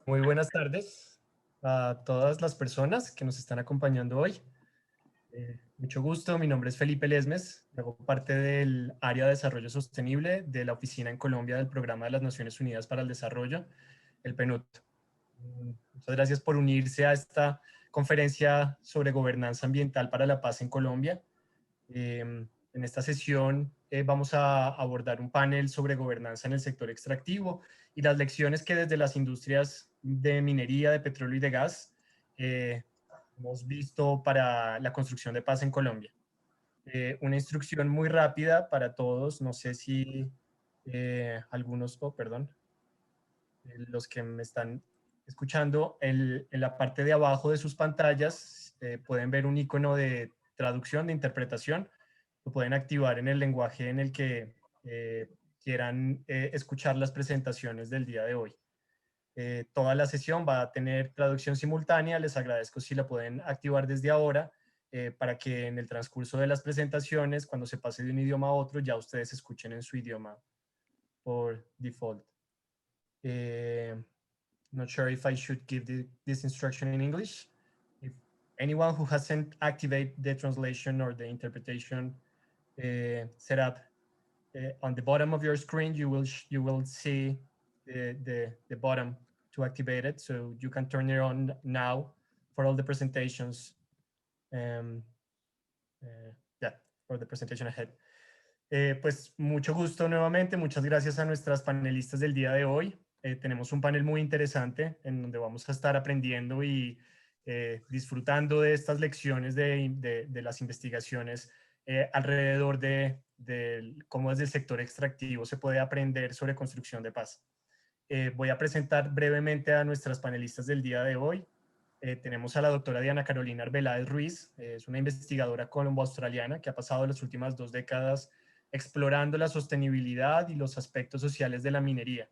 Muy buenas tardes a todas las personas que nos están acompañando hoy. Mucho gusto, mi nombre es Felipe Lesmes, hago parte del área de desarrollo sostenible de la oficina en Colombia del Programa de las Naciones Unidas para el Desarrollo, el PNUD. Muchas gracias por unirse a esta conferencia sobre gobernanza ambiental para la paz en Colombia. En esta sesión vamos a abordar un panel sobre gobernanza en el sector extractivo y las lecciones que desde las industrias de minería, de petróleo y de gas eh, hemos visto para la construcción de paz en Colombia. Una instrucción muy rápida para todos, no sé si algunos, perdón, los que me están escuchando, en la parte de abajo de sus pantallas pueden ver un icono de traducción, de interpretación. Lo pueden activar en el lenguaje en el que quieran escuchar las presentaciones del día de hoy. Toda la sesión va a tener traducción simultánea. Les agradezco si la pueden activar desde ahora para que en el transcurso de las presentaciones, cuando se pase de un idioma a otro, ya ustedes escuchen en su idioma por default. Not sure if I should give this instruction in English. If anyone who hasn't activated the translation or the interpretation setup on the bottom of your screen, you will see the bottom to activate it, so you can turn it on now for all the presentations. Um, yeah, for the presentation ahead. Pues mucho gusto nuevamente, muchas gracias a nuestras panelistas del día de hoy. Tenemos un panel muy interesante en donde vamos a estar aprendiendo y disfrutando de estas lecciones de las investigaciones alrededor de cómo desde el sector extractivo se puede aprender sobre construcción de paz. Voy a presentar brevemente a nuestras panelistas del día de hoy. Tenemos a la doctora Diana Carolina Arbeláez Ruiz, es una investigadora colombo-australiana que ha pasado las últimas 2 décadas explorando la sostenibilidad y los aspectos sociales de la minería.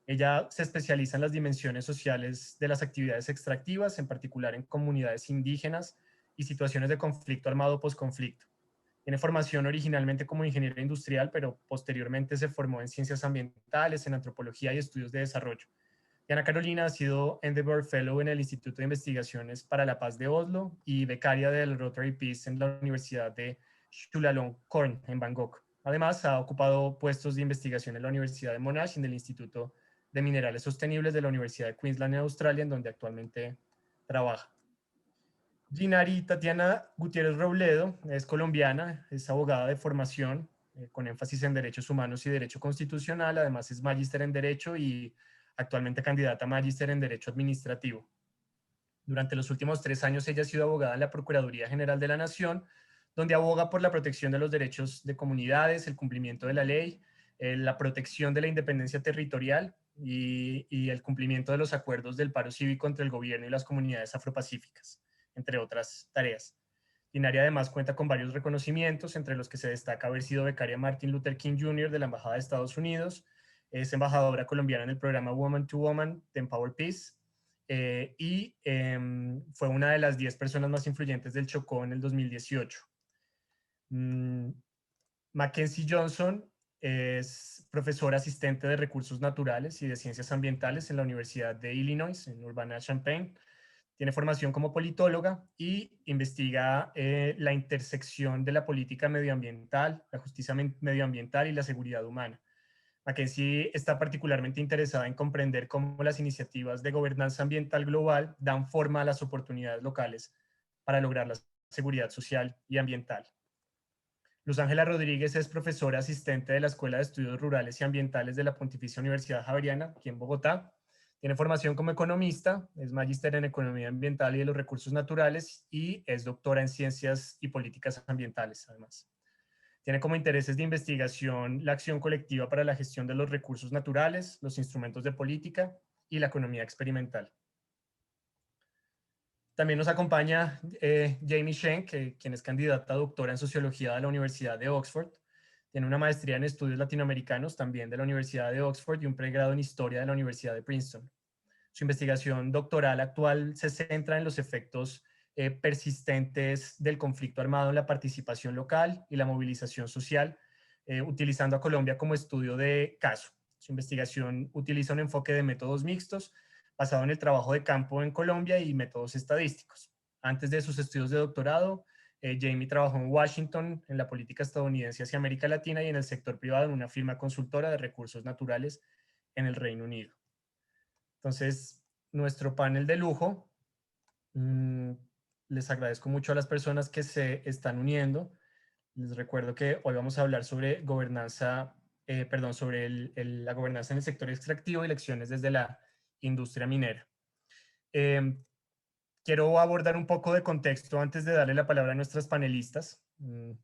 Ella se especializa en las dimensiones sociales de las actividades extractivas, en particular en comunidades indígenas y situaciones de conflicto armado post-conflicto. Tiene formación originalmente como ingeniera industrial, pero posteriormente se formó en ciencias ambientales, en antropología y estudios de desarrollo. Diana Carolina ha sido Endeavour Fellow en el Instituto de Investigaciones para la Paz de Oslo y becaria del Rotary Peace en la Universidad de Chulalongkorn en Bangkok. Además, ha ocupado puestos de investigación en la Universidad de Monash y en el Instituto de Minerales Sostenibles de la Universidad de Queensland en Australia, en donde actualmente trabaja. Ginari Tatiana Gutiérrez Robledo es colombiana, es abogada de formación con énfasis en derechos humanos y derecho constitucional. Además es magíster en derecho y actualmente candidata a magíster en derecho administrativo. Durante los últimos 3 años ella ha sido abogada en la Procuraduría General de la Nación, donde aboga por la protección de los derechos de comunidades, el cumplimiento de la ley, la protección de la independencia territorial y el cumplimiento de los acuerdos del paro cívico entre el gobierno y las comunidades afropacíficas, entre otras tareas. Dinari además cuenta con varios reconocimientos, entre los que se destaca haber sido becaria Martin Luther King Jr. de la Embajada de Estados Unidos, es embajadora colombiana en el programa Woman to Woman de Empower Peace, fue una de las 10 personas más influyentes del Chocó en el 2018. Mackenzie Johnson es profesora asistente de recursos naturales y de ciencias ambientales en la Universidad de Illinois, en Urbana-Champaign. Tiene formación como politóloga y investiga la intersección de la política medioambiental, la justicia medioambiental y la seguridad humana. Mackenzie está particularmente interesada en comprender cómo las iniciativas de gobernanza ambiental global dan forma a las oportunidades locales para lograr la seguridad social y ambiental. Luz Ángela Rodríguez es profesora asistente de la Escuela de Estudios Rurales y Ambientales de la Pontificia Universidad Javeriana, aquí en Bogotá. Tiene formación como economista, es magíster en Economía Ambiental y de los Recursos Naturales y es doctora en Ciencias y Políticas Ambientales, además. Tiene como intereses de investigación la acción colectiva para la gestión de los recursos naturales, los instrumentos de política y la economía experimental. También nos acompaña Jamie Shen, quien es candidata a doctora en Sociología de la Universidad de Oxford. Tiene una maestría en Estudios Latinoamericanos también de la Universidad de Oxford y un pregrado en Historia de la Universidad de Princeton. Su investigación doctoral actual se centra en los efectos persistentes del conflicto armado en la participación local y la movilización social, utilizando a Colombia como estudio de caso. Su investigación utiliza un enfoque de métodos mixtos basado en el trabajo de campo en Colombia y métodos estadísticos. Antes de sus estudios de doctorado, Jamie trabajó en Washington en la política estadounidense hacia América Latina y en el sector privado en una firma consultora de recursos naturales en el Reino Unido. Entonces, nuestro panel de lujo, les agradezco mucho a las personas que se están uniendo. Les recuerdo que hoy vamos a hablar sobre gobernanza, sobre la gobernanza en el sector extractivo y lecciones desde la industria minera. Quiero abordar un poco de contexto antes de darle la palabra a nuestras panelistas.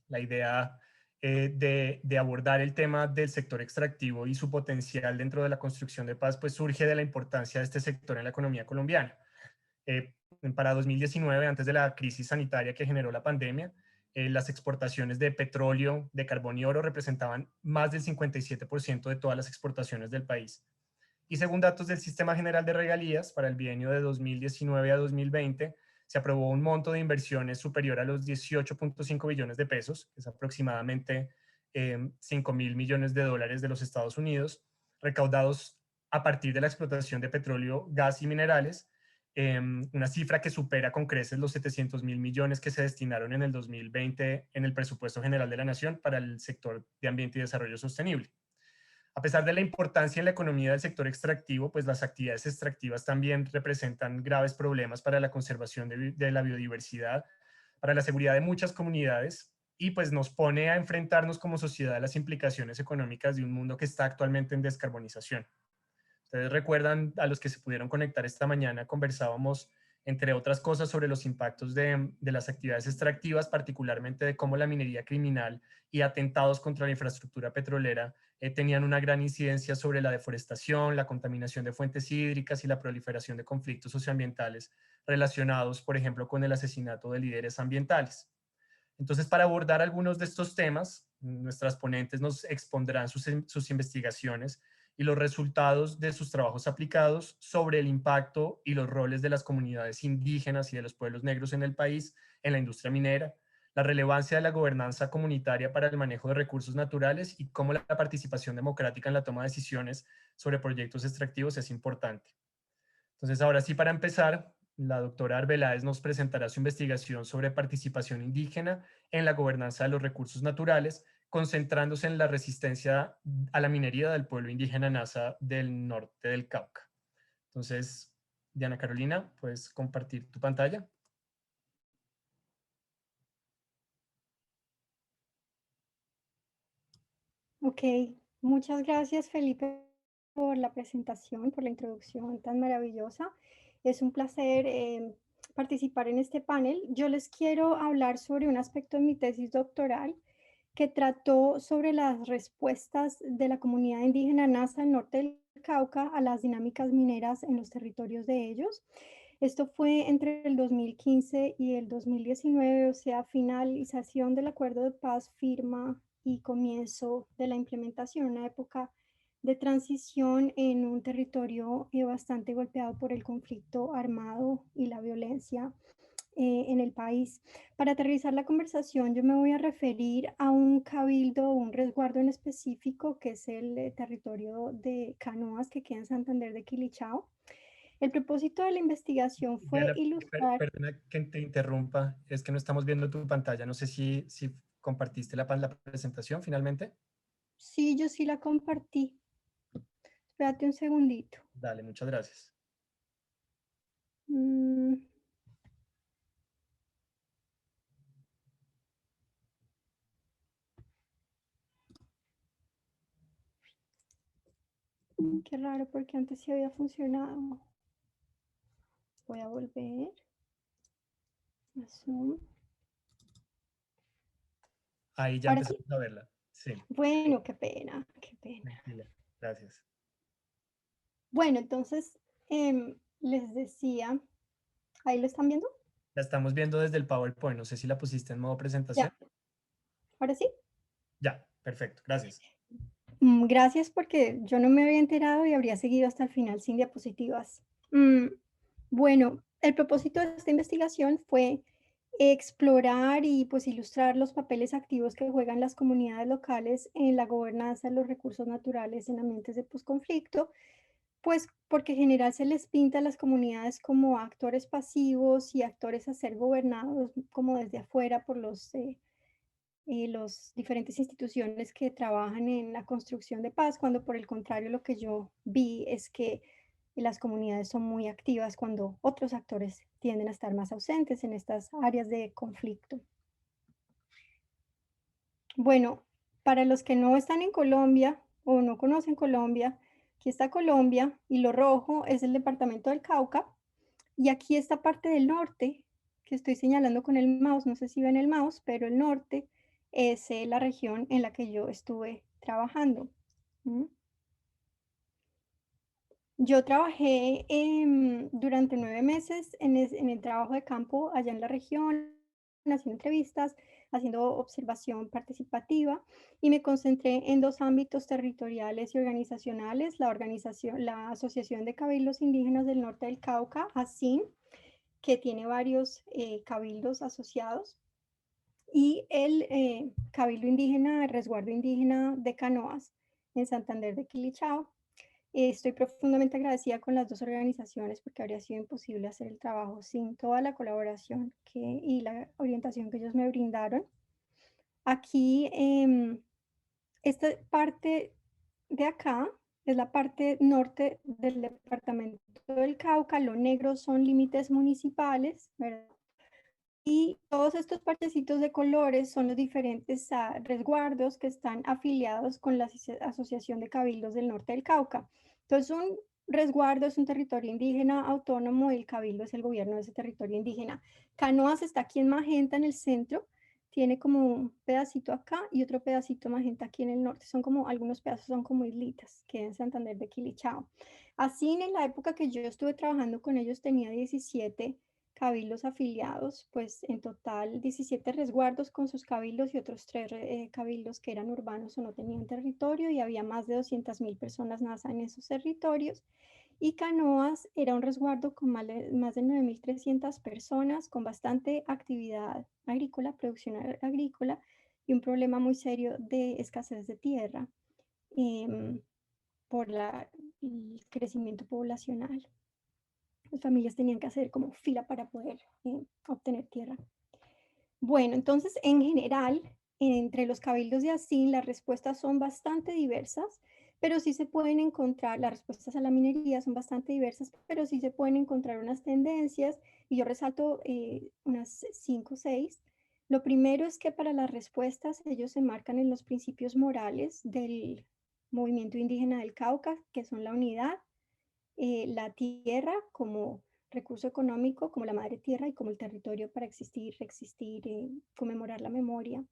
La idea de abordar el tema del sector extractivo y su potencial dentro de la construcción de paz, pues surge de la importancia de este sector en la economía colombiana. Para 2019, antes de la crisis sanitaria que generó la pandemia, las exportaciones de petróleo, de carbón y oro representaban más del 57% de todas las exportaciones del país. Y según datos del Sistema General de Regalías, para el bienio de 2019 a 2020, se aprobó un monto de inversiones superior a los 18.5 billones de pesos, que es aproximadamente 5.000 millones de dólares de los Estados Unidos, recaudados a partir de la explotación de petróleo, gas y minerales, una cifra que supera con creces los 700.000 millones que se destinaron en el 2020 en el presupuesto general de la Nación para el sector de ambiente y desarrollo sostenible. A pesar de la importancia en la economía del sector extractivo, pues las actividades extractivas también representan graves problemas para la conservación de la biodiversidad, para la seguridad de muchas comunidades y pues nos pone a enfrentarnos como sociedad a las implicaciones económicas de un mundo que está actualmente en descarbonización. Ustedes recuerdan, a los que se pudieron conectar esta mañana, conversábamos, entre otras cosas, sobre los impactos de las actividades extractivas, particularmente de cómo la minería criminal y atentados contra la infraestructura petrolera tenían una gran incidencia sobre la deforestación, la contaminación de fuentes hídricas y la proliferación de conflictos socioambientales relacionados, por ejemplo, con el asesinato de líderes ambientales. Entonces, para abordar algunos de estos temas, nuestras ponentes nos expondrán sus investigaciones y los resultados de sus trabajos aplicados sobre el impacto y los roles de las comunidades indígenas y de los pueblos negros en el país en la industria minera, la relevancia de la gobernanza comunitaria para el manejo de recursos naturales y cómo la participación democrática en la toma de decisiones sobre proyectos extractivos es importante. Entonces, ahora sí, para empezar, la doctora Arbeláez nos presentará su investigación sobre participación indígena en la gobernanza de los recursos naturales, concentrándose en la resistencia a la minería del pueblo indígena Nasa del norte del Cauca. Entonces, Diana Carolina, ¿puedes compartir tu pantalla? Ok, muchas gracias Felipe por la presentación, por la introducción tan maravillosa. Es un placer participar en este panel. Yo les quiero hablar sobre un aspecto de mi tesis doctoral que trató sobre las respuestas de la comunidad indígena Nasa al norte del Cauca a las dinámicas mineras en los territorios de ellos. Esto fue entre el 2015 y el 2019, o sea, finalización del acuerdo de paz, firma y comienzo de la implementación, una época de transición en un territorio bastante golpeado por el conflicto armado y la violencia en el país. Para aterrizar la conversación, yo me voy a referir a un cabildo, un resguardo en específico, que es el territorio de Canoas, que queda en Santander de Quilichao. El propósito de la investigación fue Diana, ilustrar. perdona que te interrumpa, es que no estamos viendo tu pantalla. No sé si compartiste la presentación finalmente. Sí, yo sí la compartí. Espérate un segundito. Dale, muchas gracias. Mm, qué raro, porque antes sí había funcionado. Voy a volver a Zoom. Ahí ya Ahora sí. empezamos a verla. Sí, Bueno, qué pena, qué pena. tranquila. Gracias. Bueno, entonces les decía, ¿ahí lo están viendo? La estamos viendo desde el PowerPoint. No sé si la pusiste en modo presentación. Ya, ahora sí. Ya, perfecto. Gracias. Gracias porque yo no me había enterado y habría seguido hasta el final sin diapositivas. Bueno, el propósito de esta investigación fue explorar y pues ilustrar los papeles activos que juegan las comunidades locales en la gobernanza de los recursos naturales en ambientes de posconflicto, Pues porque en general se les pinta a las comunidades como actores pasivos y actores a ser gobernados como desde afuera por los diferentes instituciones que trabajan en la construcción de paz, cuando por el contrario lo que yo vi es que las comunidades son muy activas cuando otros actores tienden a estar más ausentes en estas áreas de conflicto. Bueno, para los que no están en Colombia o no conocen Colombia, aquí está Colombia y lo rojo es el departamento del Cauca y aquí esta parte del norte que estoy señalando con el mouse, no sé si ven el mouse, pero el norte es la región en la que yo estuve trabajando. ¿M? Yo trabajé durante 9 meses en el trabajo de campo allá en la región, haciendo entrevistas, haciendo observación participativa y me concentré en dos ámbitos territoriales y organizacionales, la Asociación de Cabildos Indígenas del Norte del Cauca, ASIN, que tiene varios cabildos asociados, y el Cabildo Indígena, el Resguardo Indígena de Canoas en Santander de Quilichao. Estoy profundamente agradecida con las dos organizaciones porque habría sido imposible hacer el trabajo sin toda la colaboración y la orientación que ellos me brindaron. Aquí, esta parte de acá es la parte norte del departamento del Cauca. Lo negro son límites municipales, ¿verdad? Y todos estos parchecitos de colores son los diferentes resguardos que están afiliados con la Asociación de Cabildos del Norte del Cauca. Entonces, un resguardo es un territorio indígena autónomo y el cabildo es el gobierno de ese territorio indígena. Canoas está aquí en magenta en el centro, tiene como un pedacito acá y otro pedacito magenta aquí en el norte. Son como, algunos pedazos son como islitas, que en Santander de Quilichao. Así, en la época que yo estuve trabajando con ellos, tenía 17 cabildos afiliados, pues en total 17 resguardos con sus cabildos y otros 3 cabildos que eran urbanos o no tenían territorio, y había más de 200.000 personas NASA en esos territorios. Y Canoas era un resguardo con más de 9.300 personas, con bastante actividad agrícola, producción agrícola y un problema muy serio de escasez de tierra eh, por el crecimiento poblacional. Las familias tenían que hacer como fila para poder obtener tierra. Bueno, entonces en general, entre los cabildos de Asín, las respuestas son bastante diversas, pero sí se pueden encontrar, las respuestas a la minería son bastante diversas, pero sí se pueden encontrar unas tendencias, y yo resalto unas 5 o 6. Lo primero es que para las respuestas ellos se marcan en los principios morales del movimiento indígena del Cauca, que son la unidad, la tierra como recurso económico, como la madre tierra y como el territorio para existir, existir, conmemorar la memoria,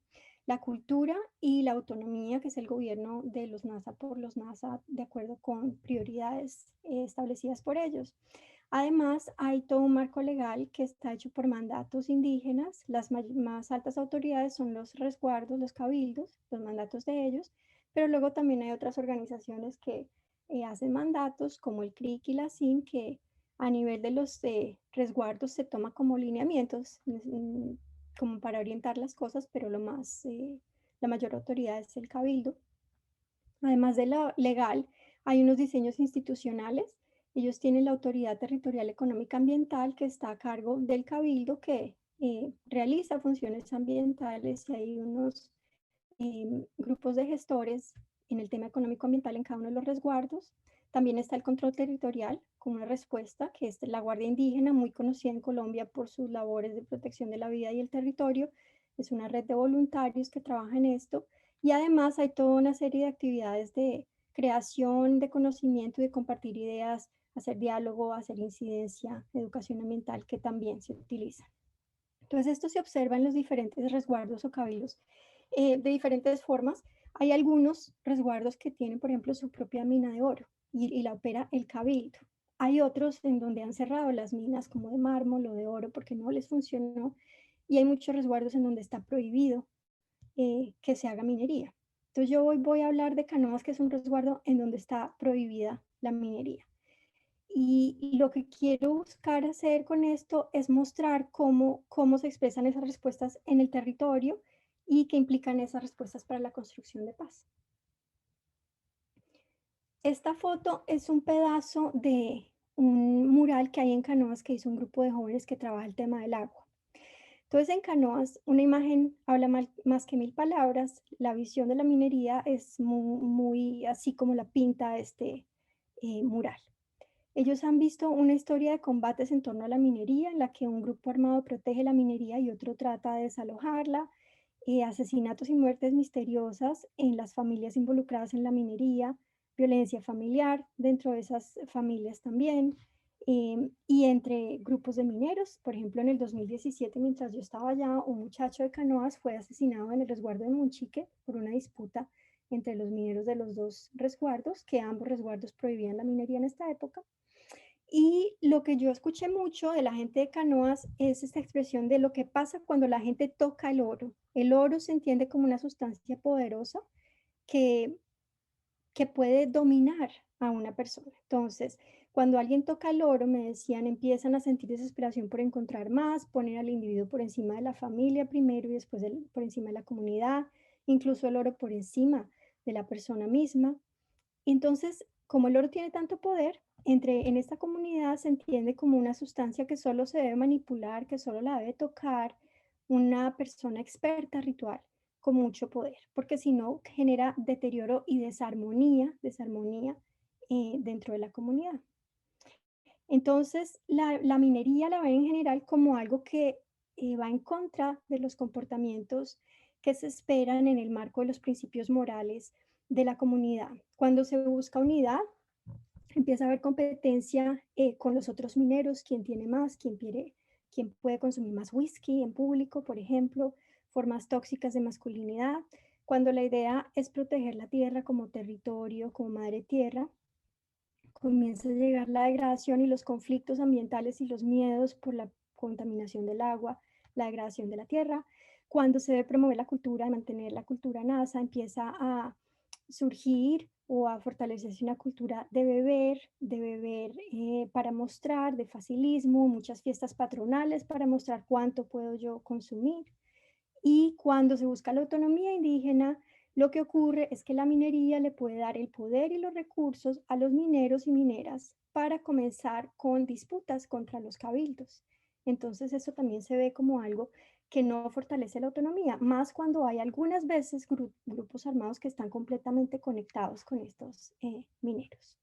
la cultura y la autonomía, que es el gobierno de los NASA por los NASA de acuerdo con prioridades establecidas por ellos. Además, hay todo un marco legal que está hecho por mandatos indígenas. Las más altas autoridades son los resguardos, los cabildos, los mandatos de ellos, pero luego también hay otras organizaciones que hacen mandatos como el CRIC y la SIN, que a nivel de los resguardos se toma como lineamientos, como para orientar las cosas, pero la mayor autoridad es el cabildo. Además de lo legal, hay unos diseños institucionales. Ellos tienen la Autoridad Territorial Económica Ambiental, que está a cargo del cabildo, que realiza funciones ambientales, y hay unos grupos de gestores en el tema económico ambiental en cada uno de los resguardos. También está el control territorial como una respuesta, que es la Guardia Indígena, muy conocida en Colombia por sus labores de protección de la vida y el territorio. Es una red de voluntarios que trabaja en esto. Y además hay toda una serie de actividades de creación de conocimiento y de compartir ideas, hacer diálogo, hacer incidencia, educación ambiental, que también se utilizan. Entonces, esto se observa en los diferentes resguardos o cabildos de diferentes formas. Hay algunos resguardos que tienen, por ejemplo, su propia mina de oro y la opera el cabildo. Hay otros en donde han cerrado las minas como de mármol o de oro porque no les funcionó, y hay muchos resguardos en donde está prohibido que se haga minería. Entonces yo voy a hablar de Canoas, que es un resguardo en donde está prohibida la minería. Y lo que quiero buscar hacer con esto es mostrar cómo se expresan esas respuestas en el territorio y qué implican esas respuestas para la construcción de paz. Esta foto es un pedazo de un mural que hay en Canoas que hizo un grupo de jóvenes que trabaja el tema del agua. Entonces, en Canoas, una imagen habla más que mil palabras. La visión de la minería es muy así como la pinta este mural. Ellos han visto una historia de combates en torno a la minería, en la que un grupo armado protege la minería y otro trata de desalojarla, asesinatos y muertes misteriosas en las familias involucradas en la minería, violencia familiar dentro de esas familias también, y entre grupos de mineros. Por ejemplo, en el 2017, mientras yo estaba allá, un muchacho de Canoas fue asesinado en el resguardo de Monchique por una disputa entre los mineros de los dos resguardos, que ambos resguardos prohibían la minería en esta época. Y lo que yo escuché mucho de la gente de Canoas es esta expresión de lo que pasa cuando la gente toca el oro. El oro se entiende como una sustancia poderosa que, que puede dominar a una persona. Entonces, cuando alguien toca el oro, me decían, empiezan a sentir desesperación por encontrar más, ponen al individuo por encima de la familia primero y después por encima de la comunidad, incluso el oro por encima de la persona misma. Entonces, como el oro tiene tanto poder, en esta comunidad se entiende como una sustancia que solo se debe manipular, que solo la debe tocar una persona experta ritual con mucho poder, porque si no genera deterioro y desarmonía dentro de la comunidad. Entonces, la minería la ven en general como algo que va en contra de los comportamientos que se esperan en el marco de los principios morales de la comunidad. Cuando se busca unidad, empieza a haber competencia con los otros mineros, quién tiene más, quién puede consumir más whisky en público, por ejemplo, formas tóxicas de masculinidad. Cuando la idea es proteger la tierra como territorio, como madre tierra, comienza a llegar la degradación y los conflictos ambientales y los miedos por la contaminación del agua, la degradación de la tierra. Cuando se debe promover la cultura, mantener la cultura NASA, empieza a surgir o a fortalecerse una cultura de beber para mostrar, de facilismo, muchas fiestas patronales para mostrar cuánto puedo yo consumir. Y cuando se busca la autonomía indígena, lo que ocurre es que la minería le puede dar el poder y los recursos a los mineros y mineras para comenzar con disputas contra los cabildos. Entonces eso también se ve como algo que no fortalece la autonomía, más cuando hay algunas veces grupos armados que están completamente conectados con estos mineros.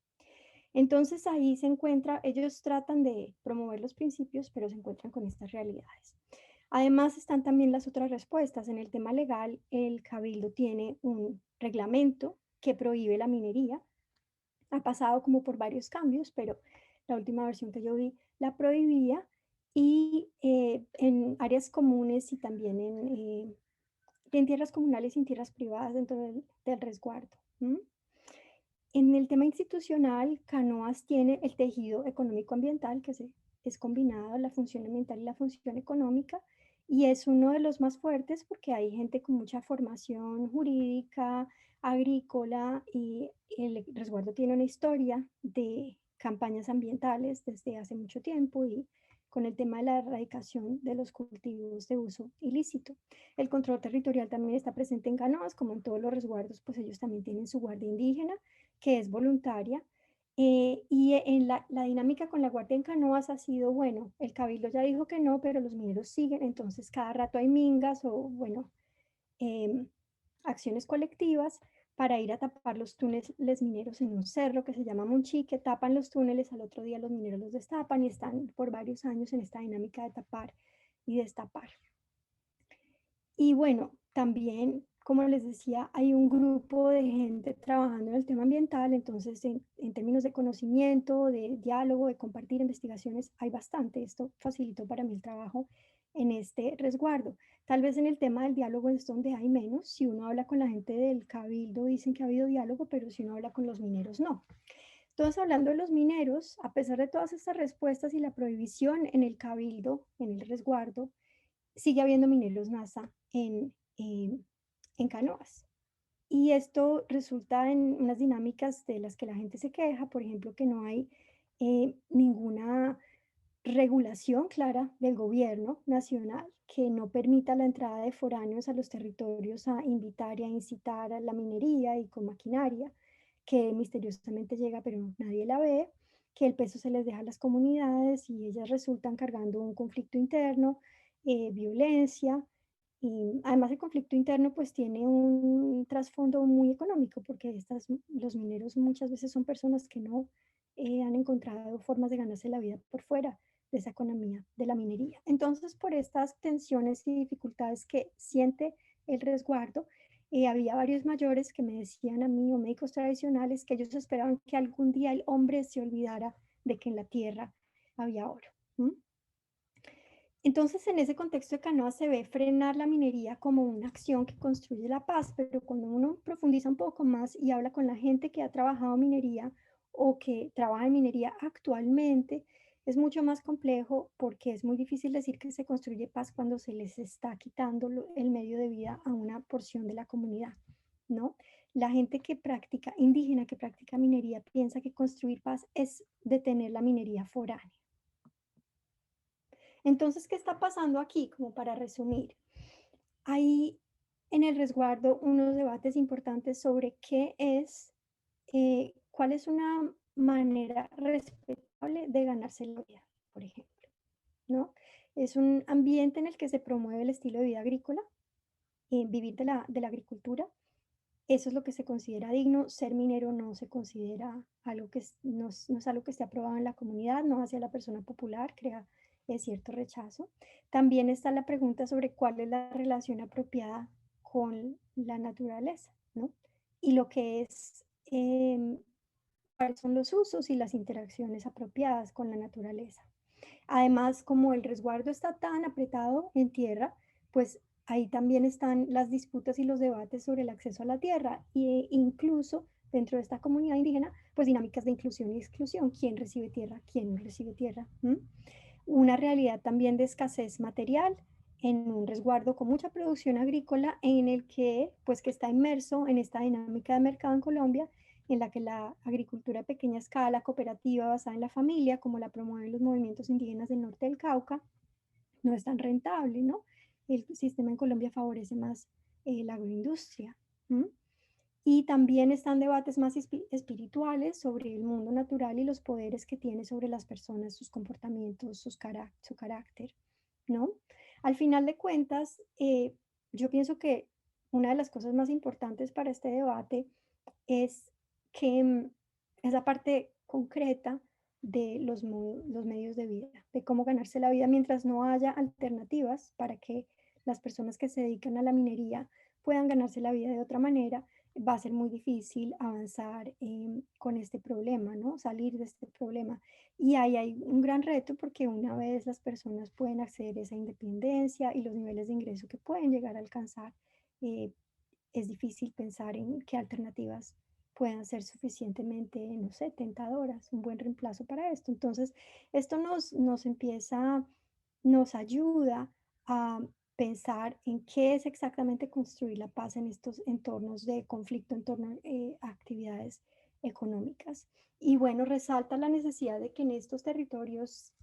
Entonces ahí se encuentra, ellos tratan de promover los principios, pero se encuentran con estas realidades. Además están también las otras respuestas. En el tema legal, el Cabildo tiene un reglamento que prohíbe la minería. Ha pasado como por varios cambios, pero la última versión que yo vi la prohibía y en áreas comunes y también en tierras comunales y en tierras privadas dentro del resguardo. En el tema institucional, Canoas tiene el tejido económico-ambiental, que es combinado la función ambiental y la función económica, y es uno de los más fuertes porque hay gente con mucha formación jurídica, agrícola, y el resguardo tiene una historia de campañas ambientales desde hace mucho tiempo y con el tema de la erradicación de los cultivos de uso ilícito. El control territorial también está presente en Canoas, como en todos los resguardos, pues ellos también tienen su guardia indígena, que es voluntaria. Y en la dinámica con la Guardia en Canoas ha sido, bueno, el Cabildo ya dijo que no, pero los mineros siguen, entonces cada rato hay mingas o, bueno, eh, acciones colectivas para ir a tapar los túneles mineros en un cerro que se llama Monchique, tapan los túneles, al otro día los mineros los destapan y están por varios años en esta dinámica de tapar y destapar. Y bueno, también, como les decía, hay un grupo de gente trabajando en el tema ambiental, entonces en términos de conocimiento, de diálogo, de compartir investigaciones, hay bastante. Esto facilitó para mí el trabajo en este resguardo. Tal vez en el tema del diálogo es donde hay menos. Si uno habla con la gente del cabildo, dicen que ha habido diálogo, pero si uno habla con los mineros, no. Entonces, hablando de los mineros, a pesar de todas estas respuestas y la prohibición en el cabildo, en el resguardo, sigue habiendo mineros NASA en Canoas. Y esto resulta en unas dinámicas de las que la gente se queja, por ejemplo, que no hay ninguna regulación clara del gobierno nacional que no permita la entrada de foráneos a los territorios a invitar y a incitar a la minería y con maquinaria, que misteriosamente llega pero nadie la ve, que el peso se les deja a las comunidades y ellas resultan cargando un conflicto interno, violencia. Y además el conflicto interno pues tiene un trasfondo muy económico porque los mineros muchas veces son personas que no han encontrado formas de ganarse la vida por fuera de esa economía de la minería. Entonces, por estas tensiones y dificultades que siente el resguardo, había varios mayores que me decían a mí, o médicos tradicionales, que ellos esperaban que algún día el hombre se olvidara de que en la tierra había oro. ¿Mm? Entonces, en ese contexto de Canoa se ve frenar la minería como una acción que construye la paz, pero cuando uno profundiza un poco más y habla con la gente que ha trabajado minería o que trabaja en minería actualmente, es mucho más complejo porque es muy difícil decir que se construye paz cuando se les está quitando el medio de vida a una porción de la comunidad, ¿no? La gente que practica, indígena que practica minería, piensa que construir paz es detener la minería foránea. Entonces, ¿qué está pasando aquí? Como para resumir, hay en el resguardo unos debates importantes sobre cuál es una manera respetable de ganarse la vida, por ejemplo, ¿no? Es un ambiente en el que se promueve el estilo de vida agrícola, vivir de la agricultura. Eso es lo que se considera digno. Ser minero no se considera algo no es algo que esté aprobado en la comunidad, no hacia la persona popular, crea cierto rechazo. También está la pregunta sobre cuál es la relación apropiada con la naturaleza, ¿no? Y lo que es, cuáles son los usos y las interacciones apropiadas con la naturaleza. Además, como el resguardo está tan apretado en tierra, pues ahí también están las disputas y los debates sobre el acceso a la tierra e incluso dentro de esta comunidad indígena, pues dinámicas de inclusión y exclusión, quién recibe tierra, quién no recibe tierra. Una realidad también de escasez material en un resguardo con mucha producción agrícola en el que, pues que está inmerso en esta dinámica de mercado en Colombia en la que la agricultura a pequeña escala, cooperativa, basada en la familia, como la promueven los movimientos indígenas del norte del Cauca, no es tan rentable, ¿no? El sistema en Colombia favorece más la agroindustria. ¿Mm? Y también están debates más espirituales sobre el mundo natural y los poderes que tiene sobre las personas, sus comportamientos, su carácter, ¿no? Al final de cuentas, yo pienso que una de las cosas más importantes para este debate es que es la parte concreta de los medios de vida, de cómo ganarse la vida mientras no haya alternativas para que las personas que se dedican a la minería puedan ganarse la vida de otra manera, va a ser muy difícil avanzar con este problema, ¿no? Salir de este problema. Y ahí hay un gran reto porque una vez las personas pueden acceder a esa independencia y los niveles de ingreso que pueden llegar a alcanzar, eh, es difícil pensar en qué alternativas puedan ser suficientemente, no sé, tentadoras, un buen reemplazo para esto. Entonces, esto nos ayuda a pensar en qué es exactamente construir la paz en estos entornos de conflicto en torno a actividades económicas. Y bueno, resalta la necesidad de que en estos territorios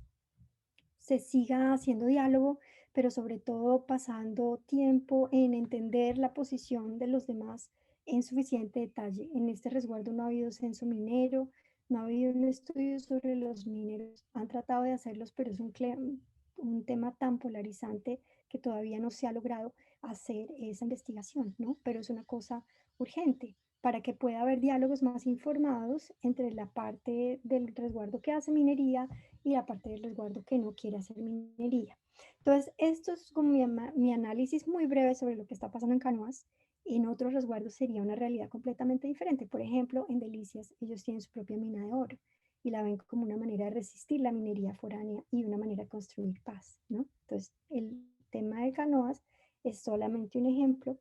se siga haciendo diálogo, pero sobre todo pasando tiempo en entender la posición de los demás en suficiente detalle. En este resguardo no ha habido censo minero, no ha habido un estudio sobre los mineros. Han tratado de hacerlos, pero es un tema tan polarizante que todavía no se ha logrado hacer esa investigación, ¿no? Pero es una cosa urgente para que pueda haber diálogos más informados entre la parte del resguardo que hace minería y la parte del resguardo que no quiere hacer minería. Entonces, esto es como mi análisis muy breve sobre lo que está pasando en Canoas. En otros resguardos sería una realidad completamente diferente. Por ejemplo, en Delicias, ellos tienen su propia mina de oro y la ven como una manera de resistir la minería foránea y una manera de construir paz, ¿no? Entonces, el tema de Canoas es solamente un ejemplo.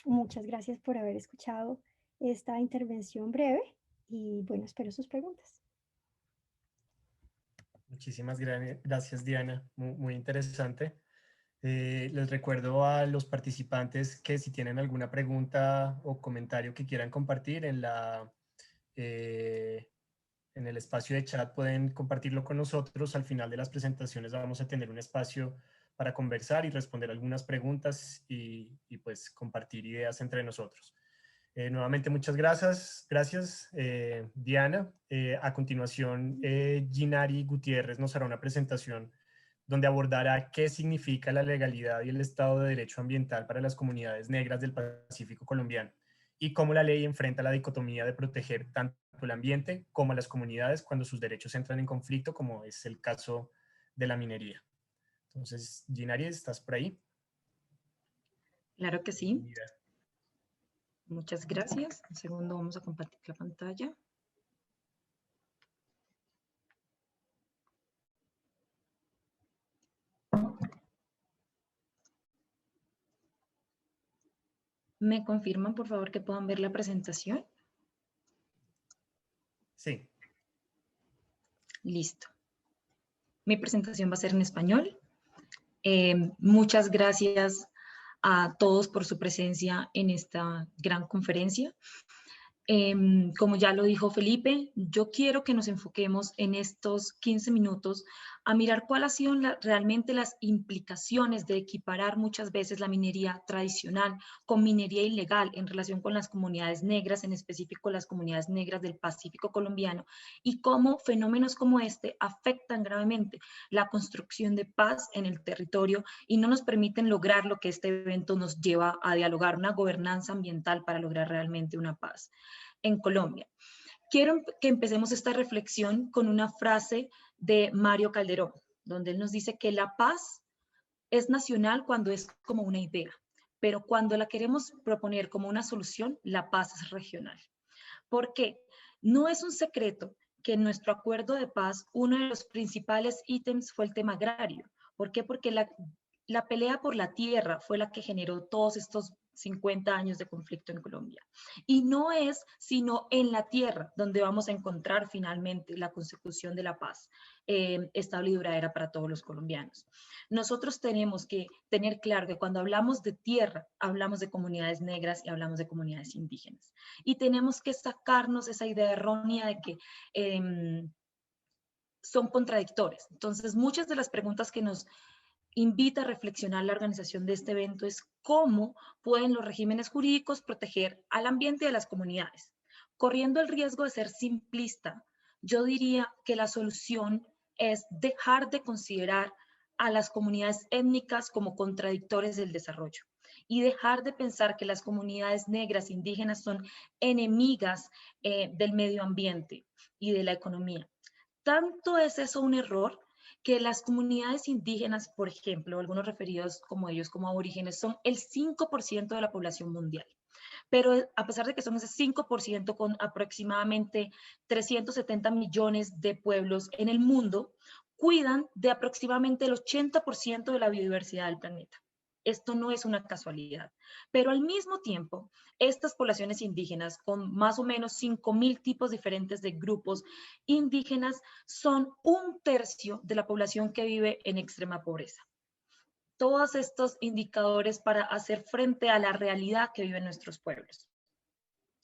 Muchas gracias por haber escuchado esta intervención breve y bueno, espero sus preguntas. Muchísimas gracias, Diana. Muy interesante. Les recuerdo a los participantes que si tienen alguna pregunta o comentario que quieran compartir eh, en el espacio de chat pueden compartirlo con nosotros. Al final de las presentaciones vamos a tener un espacio para conversar y responder algunas preguntas y pues compartir ideas entre nosotros. Nuevamente muchas gracias Diana. A continuación, Ginari Gutiérrez nos hará una presentación donde abordará qué significa la legalidad y el Estado de Derecho ambiental para las comunidades negras del Pacífico colombiano y cómo la ley enfrenta la dicotomía de proteger tanto el ambiente como a las comunidades cuando sus derechos entran en conflicto, como es el caso de la minería. Entonces, Ginari, ¿estás por ahí? Claro que sí. Bienvenida. Muchas gracias. Un segundo, vamos a compartir la pantalla. ¿Me confirman, por favor, que puedan ver la presentación? Sí. Listo. Mi presentación va a ser en español. Muchas gracias a todos por su presencia en esta gran conferencia. Como ya lo dijo Felipe, yo quiero que nos enfoquemos en estos 15 minutos a mirar cuáles han sido realmente las implicaciones de equiparar muchas veces la minería tradicional con minería ilegal en relación con las comunidades negras, en específico las comunidades negras del Pacífico colombiano, y cómo fenómenos como este afectan gravemente la construcción de paz en el territorio y no nos permiten lograr lo que este evento nos lleva a dialogar, una gobernanza ambiental para lograr realmente una paz en Colombia. Quiero que empecemos esta reflexión con una frase de Mario Calderón, donde él nos dice que la paz es nacional cuando es como una idea, pero cuando la queremos proponer como una solución, la paz es regional. ¿Por qué? No es un secreto que en nuestro acuerdo de paz uno de los principales ítems fue el tema agrario. ¿Por qué? Porque la pelea por la tierra fue la que generó todos estos 50 años de conflicto en Colombia. Y no es sino en la tierra donde vamos a encontrar finalmente la consecución de la paz estable y duradera para todos los colombianos. Nosotros tenemos que tener claro que cuando hablamos de tierra, hablamos de comunidades negras y hablamos de comunidades indígenas. Y tenemos que sacarnos esa idea errónea de que son contradictorias. Entonces, muchas de las preguntas que nos invita a reflexionar la organización de este evento es cómo pueden los regímenes jurídicos proteger al ambiente y a las comunidades. Corriendo el riesgo de ser simplista, yo diría que la solución es dejar de considerar a las comunidades étnicas como contradictores del desarrollo y dejar de pensar que las comunidades negras indígenas son enemigas del medio ambiente y de la economía. Tanto es eso un error que las comunidades indígenas, por ejemplo, algunos referidos como ellos como aborígenes, son el 5% de la población mundial. Pero a pesar de que son ese 5% con aproximadamente 370 millones de pueblos en el mundo, cuidan de aproximadamente el 80% de la biodiversidad del planeta. Esto no es una casualidad. Pero al mismo tiempo, estas poblaciones indígenas, con más o menos 5.000 tipos diferentes de grupos indígenas, son 1/3 de la población que vive en extrema pobreza. Todos estos indicadores para hacer frente a la realidad que viven nuestros pueblos.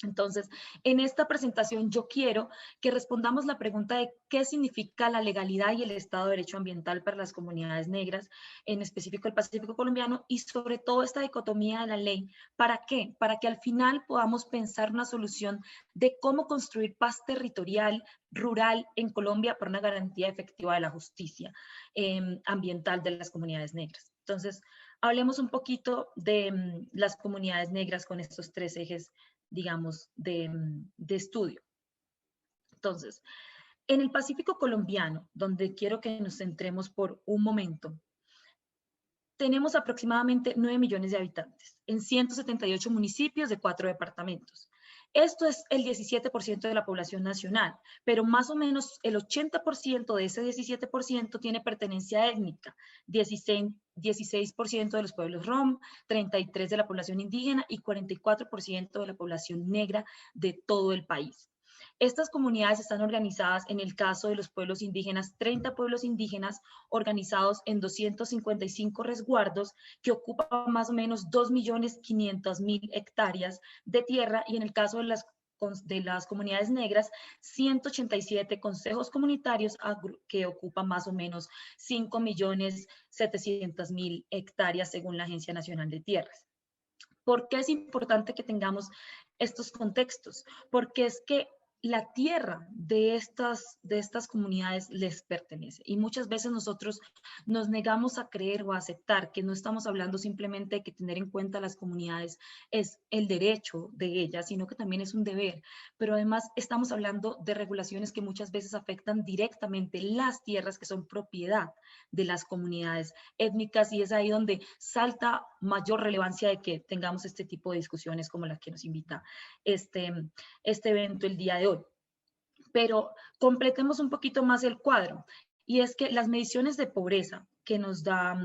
Entonces, en esta presentación yo quiero que respondamos la pregunta de qué significa la legalidad y el Estado de Derecho ambiental para las comunidades negras, en específico el Pacífico colombiano, y sobre todo esta dicotomía de la ley. ¿Para qué? Para que al final podamos pensar una solución de cómo construir paz territorial, rural en Colombia para una garantía efectiva de la justicia ambiental de las comunidades negras. Entonces, hablemos un poquito de las comunidades negras con estos 3 ejes, digamos, de estudio. Entonces, en el Pacífico colombiano, donde quiero que nos centremos por un momento, tenemos aproximadamente 9 millones de habitantes en 178 municipios de 4 departamentos. Esto es el 17% de la población nacional, pero más o menos el 80% de ese 17% tiene pertenencia étnica, 16% de los pueblos rom, 33% de la población indígena y 44% de la población negra de todo el país. Estas comunidades están organizadas, en el caso de los pueblos indígenas, 30 pueblos indígenas organizados en 255 resguardos que ocupan más o menos 2.500.000 hectáreas de tierra, y en el caso de las comunidades negras, 187 consejos comunitarios que ocupan más o menos 5.700.000 hectáreas según la Agencia Nacional de Tierras. ¿Por qué es importante que tengamos estos contextos, porque es que la tierra de estas comunidades les pertenece. Y muchas veces nosotros nos negamos a creer o a aceptar que no estamos hablando simplemente de que tener en cuenta las comunidades es el derecho de ellas, sino que también es un deber. Pero además estamos hablando de regulaciones que muchas veces afectan directamente las tierras que son propiedad de las comunidades étnicas, y es ahí donde salta mayor relevancia de que tengamos este tipo de discusiones como la que nos invita este evento el día de hoy. Pero completemos un poquito más el cuadro, y es que las mediciones de pobreza que nos da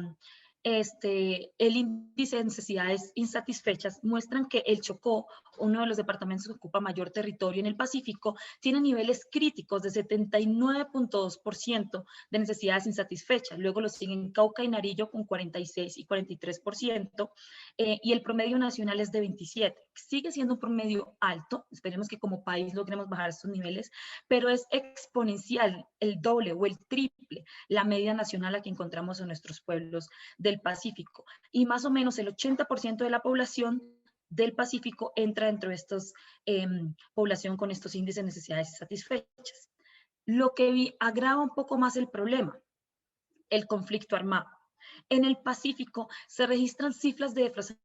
el índice de necesidades insatisfechas muestran que el Chocó, uno de los departamentos que ocupa mayor territorio en el Pacífico, tiene niveles críticos de 79.2% de necesidades insatisfechas. Luego lo siguen Cauca y Nariño con 46 y 43%, y el promedio nacional es de 27%. Sigue siendo un promedio alto, esperemos que como país logremos bajar estos niveles, pero es exponencial, el doble o el triple, la media nacional a que encontramos en nuestros pueblos del Pacífico. Y más o menos el 80% de la población del Pacífico entra dentro de estos población con estos índices de necesidades satisfechas. Lo que agrava un poco más el problema, el conflicto armado. En el Pacífico se registran cifras de desplazamiento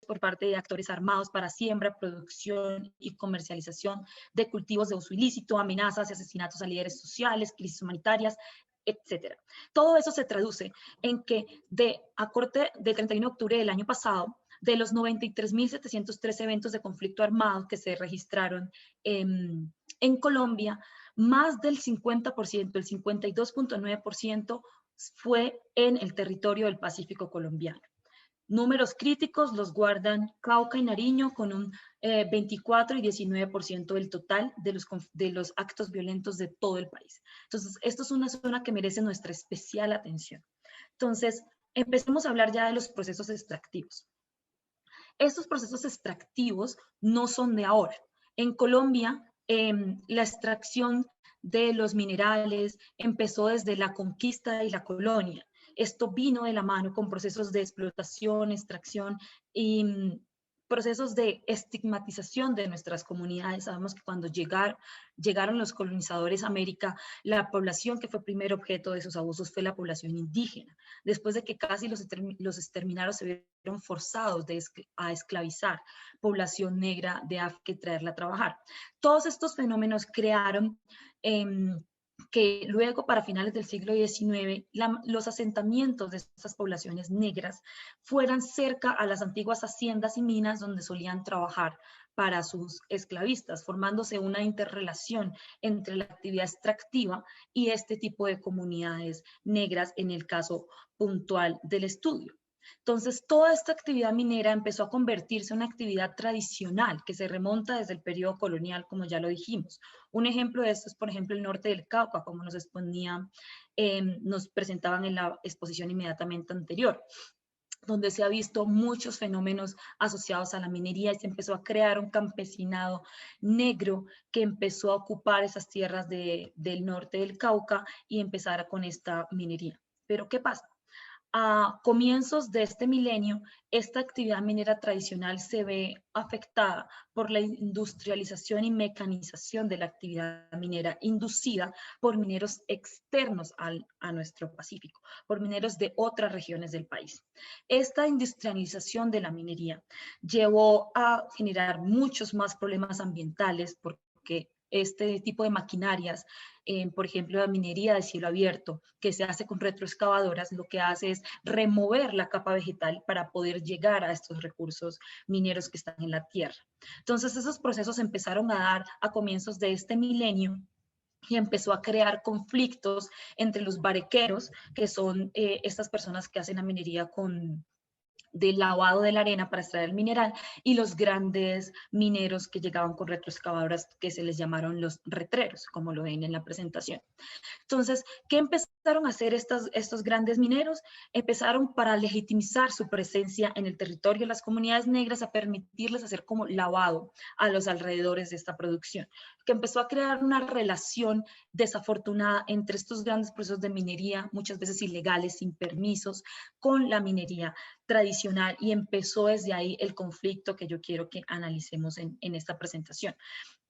por parte de actores armados para siembra, producción y comercialización de cultivos de uso ilícito, amenazas y asesinatos a líderes sociales, crisis humanitarias, etcétera. Todo eso se traduce en que a corte del 31 de octubre del año pasado, de los 93.703 eventos de conflicto armado que se registraron en Colombia, más del 50%, el 52.9%, fue en el territorio del Pacífico colombiano. Números críticos los guardan Cauca y Nariño con un 24 y 19% del total de los actos violentos de todo el país. Entonces, esto es una zona que merece nuestra especial atención. Entonces, empecemos a hablar ya de los procesos extractivos. Estos procesos extractivos no son de ahora. En Colombia, la extracción de los minerales empezó desde la conquista y la colonia. Esto vino de la mano con procesos de explotación, extracción y procesos de estigmatización de nuestras comunidades. Sabemos que cuando llegaron los colonizadores a América, la población que fue primer objeto de esos abusos fue la población indígena. Después de que casi los exterminaron, se vieron forzados a esclavizar población negra de África y traerla a trabajar. Todos estos fenómenos crearon que luego, para finales del siglo XIX, los asentamientos de estas poblaciones negras fueran cerca a las antiguas haciendas y minas donde solían trabajar para sus esclavistas, formándose una interrelación entre la actividad extractiva y este tipo de comunidades negras en el caso puntual del estudio. Entonces, toda esta actividad minera empezó a convertirse en una actividad tradicional que se remonta desde el periodo colonial, como ya lo dijimos. Un ejemplo de esto es, por ejemplo, el norte del Cauca, como nos presentaban en la exposición inmediatamente anterior, donde se ha visto muchos fenómenos asociados a la minería y se empezó a crear un campesinado negro que empezó a ocupar esas tierras del norte del Cauca y empezara con esta minería. Pero ¿qué pasa? A comienzos de este milenio, esta actividad minera tradicional se ve afectada por la industrialización y mecanización de la actividad minera inducida por mineros externos a nuestro Pacífico, por mineros de otras regiones del país. Esta industrialización de la minería llevó a generar muchos más problemas ambientales porque este tipo de maquinarias, por ejemplo, la minería de cielo abierto, que se hace con retroexcavadoras, lo que hace es remover la capa vegetal para poder llegar a estos recursos mineros que están en la tierra. Entonces, esos procesos empezaron a dar a comienzos de este milenio y empezó a crear conflictos entre los barequeros, que son estas personas que hacen la minería del lavado de la arena para extraer el mineral, y los grandes mineros que llegaban con retroexcavadoras que se les llamaron los retreros, como lo ven en la presentación. Entonces, ¿qué empezó empezaron a hacer estos grandes mineros? Empezaron para legitimizar su presencia en el territorio de las comunidades negras a permitirles hacer como lavado a los alrededores de esta producción, que empezó a crear una relación desafortunada entre estos grandes procesos de minería, muchas veces ilegales, sin permisos, con la minería tradicional, y empezó desde ahí el conflicto que yo quiero que analicemos en esta presentación.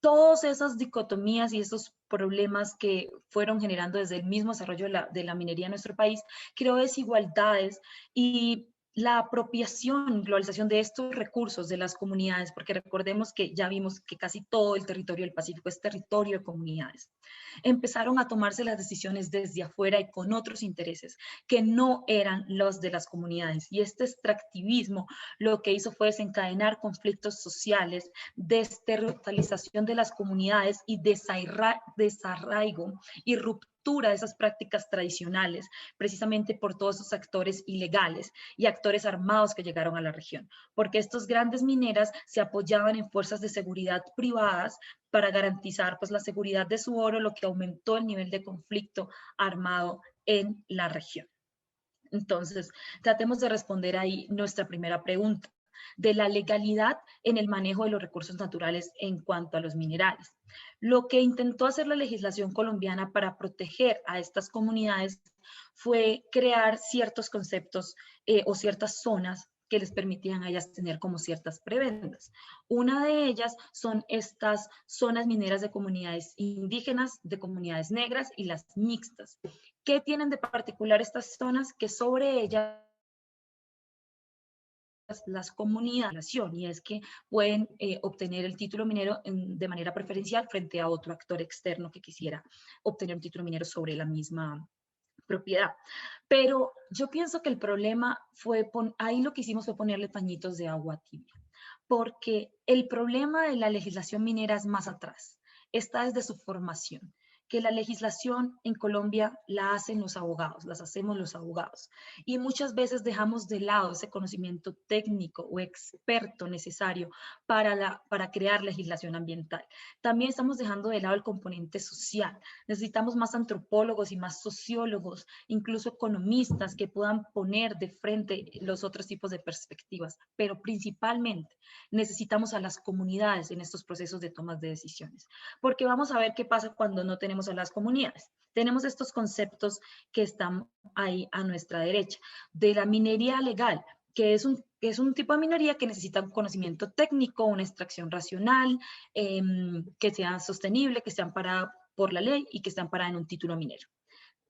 Todas esas dicotomías y esos problemas que fueron generando desde el mismo desarrollo de la minería en nuestro país, creó desigualdades y la apropiación, globalización de estos recursos de las comunidades, porque recordemos que ya vimos que casi todo el territorio del Pacífico es territorio de comunidades. Empezaron a tomarse las decisiones desde afuera y con otros intereses que no eran los de las comunidades. Y este extractivismo lo que hizo fue desencadenar conflictos sociales, desterritorialización de las comunidades y desarraigo y ruptura de esas prácticas tradicionales, precisamente por todos esos actores ilegales y actores armados que llegaron a la región, porque estos grandes mineras se apoyaban en fuerzas de seguridad privadas para garantizar pues la seguridad de su oro, lo que aumentó el nivel de conflicto armado en la región. Entonces, tratemos de responder ahí nuestra primera pregunta, de la legalidad en el manejo de los recursos naturales en cuanto a los minerales. Lo que intentó hacer la legislación colombiana para proteger a estas comunidades fue crear ciertos conceptos o ciertas zonas que les permitían a ellas tener como ciertas prebendas. Una de ellas son estas zonas mineras de comunidades indígenas, de comunidades negras y las mixtas. ¿Qué tienen de particular estas zonas? Que sobre ellas las comunidades, y es que pueden obtener el título minero de manera preferencial frente a otro actor externo que quisiera obtener un título minero sobre la misma propiedad. Pero yo pienso que el problema fue, ahí lo que hicimos fue ponerle pañitos de agua tibia, porque el problema de la legislación minera es más atrás, está desde su formación, que la legislación en Colombia la hacen los abogados, las hacemos los abogados, y muchas veces dejamos de lado ese conocimiento técnico o experto necesario para crear legislación ambiental. También estamos dejando de lado el componente social. Necesitamos más antropólogos y más sociólogos, incluso economistas, que puedan poner de frente los otros tipos de perspectivas, pero principalmente necesitamos a las comunidades en estos procesos de tomas de decisiones, porque vamos a ver qué pasa cuando no tenemos a las comunidades. Tenemos estos conceptos que están ahí a nuestra derecha, de la minería legal, que es un tipo de minería que necesita un conocimiento técnico, una extracción racional, que sea sostenible, que esté amparada por la ley y que esté amparada en un título minero.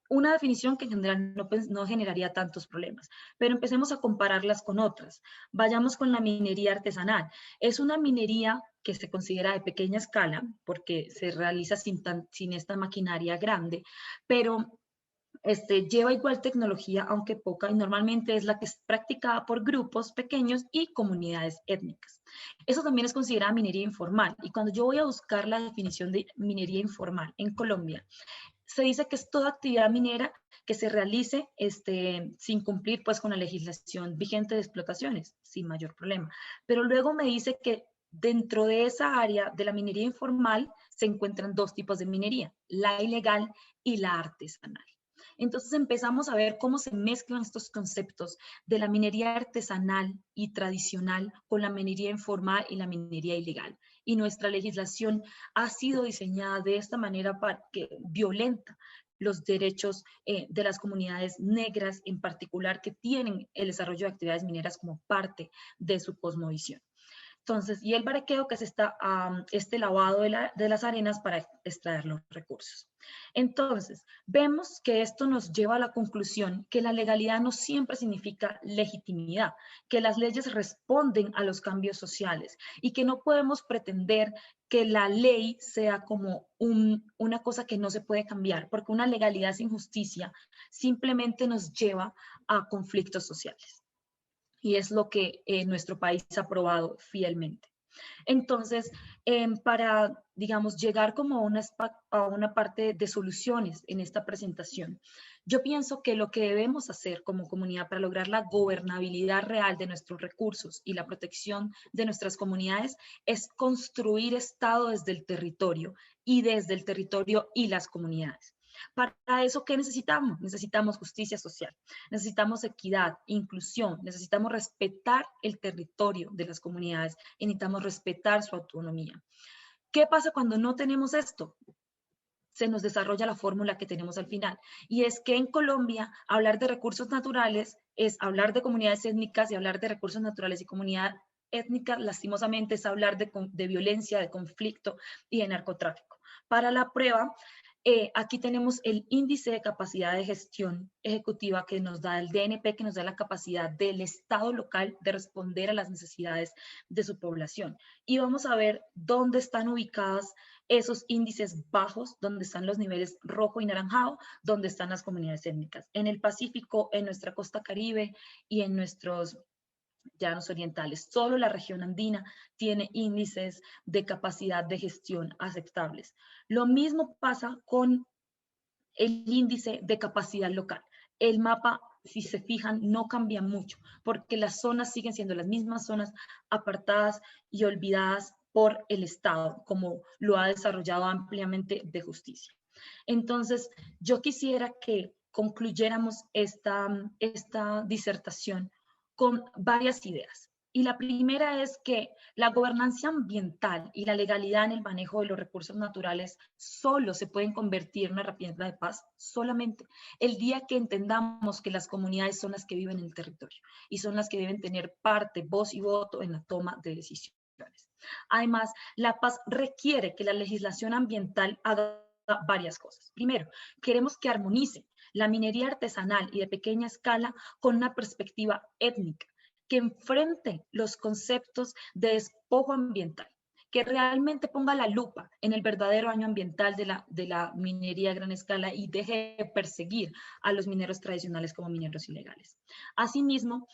Una definición que en general no generaría tantos problemas, pero empecemos a compararlas con otras. Vayamos con la minería artesanal. Es una minería que se considera de pequeña escala porque se realiza sin esta maquinaria grande, pero lleva igual tecnología, aunque poca, y normalmente es la que es practicada por grupos pequeños y comunidades étnicas. Eso también es considerada minería informal, y cuando yo voy a buscar la definición de minería informal en Colombia, se dice que es toda actividad minera que se realice sin cumplir pues con la legislación vigente de explotaciones, sin mayor problema. Pero luego me dice que dentro de esa área de la minería informal se encuentran dos tipos de minería, la ilegal y la artesanal. Entonces empezamos a ver cómo se mezclan estos conceptos de la minería artesanal y tradicional con la minería informal y la minería ilegal. Y nuestra legislación ha sido diseñada de esta manera para que violenta los derechos de las comunidades negras en particular, que tienen el desarrollo de actividades mineras como parte de su cosmovisión. Entonces, y el baraqueo, que es este lavado de las arenas para extraer los recursos. Entonces, vemos que esto nos lleva a la conclusión que la legalidad no siempre significa legitimidad, que las leyes responden a los cambios sociales y que no podemos pretender que la ley sea como una cosa que no se puede cambiar, porque una legalidad sin justicia simplemente nos lleva a conflictos sociales. Y es lo que nuestro país ha aprobado fielmente. Entonces, para, digamos, llegar como a una parte de soluciones en esta presentación, yo pienso que lo que debemos hacer como comunidad para lograr la gobernabilidad real de nuestros recursos y la protección de nuestras comunidades es construir Estado desde el territorio y las comunidades. Para eso, ¿qué necesitamos? Necesitamos justicia social, necesitamos equidad, inclusión, necesitamos respetar el territorio de las comunidades y necesitamos respetar su autonomía. ¿Qué pasa cuando no tenemos esto? Se nos desarrolla la fórmula que tenemos al final. Y es que en Colombia hablar de recursos naturales es hablar de comunidades étnicas, y hablar de recursos naturales y comunidad étnica, lastimosamente, es hablar de violencia, de conflicto y de narcotráfico. Para la prueba, aquí tenemos el índice de capacidad de gestión ejecutiva que nos da el DNP, que nos da la capacidad del Estado local de responder a las necesidades de su población. Y vamos a ver dónde están ubicadas esos índices bajos, donde están los niveles rojo y naranjado, donde están las comunidades étnicas. En el Pacífico, en nuestra costa Caribe y en nuestros llanos orientales. Solo la región andina tiene índices de capacidad de gestión aceptables. Lo mismo pasa con el índice de capacidad local. El mapa, si se fijan, no cambia mucho, porque las zonas siguen siendo las mismas zonas apartadas y olvidadas por el Estado, como lo ha desarrollado ampliamente de justicia. Entonces, yo quisiera que concluyéramos esta disertación con varias ideas. Y la primera es que la gobernanza ambiental y la legalidad en el manejo de los recursos naturales solo se pueden convertir en una herramienta de paz solamente el día que entendamos que las comunidades son las que viven en el territorio y son las que deben tener parte, voz y voto en la toma de decisiones. Además, la paz requiere que la legislación ambiental haga varias cosas. Primero, queremos que armonice la minería artesanal y de pequeña escala con una perspectiva étnica, que enfrente los conceptos de despojo ambiental, que realmente ponga la lupa en el verdadero daño ambiental de la minería a gran escala y deje de perseguir a los mineros tradicionales como mineros ilegales. Asimismo,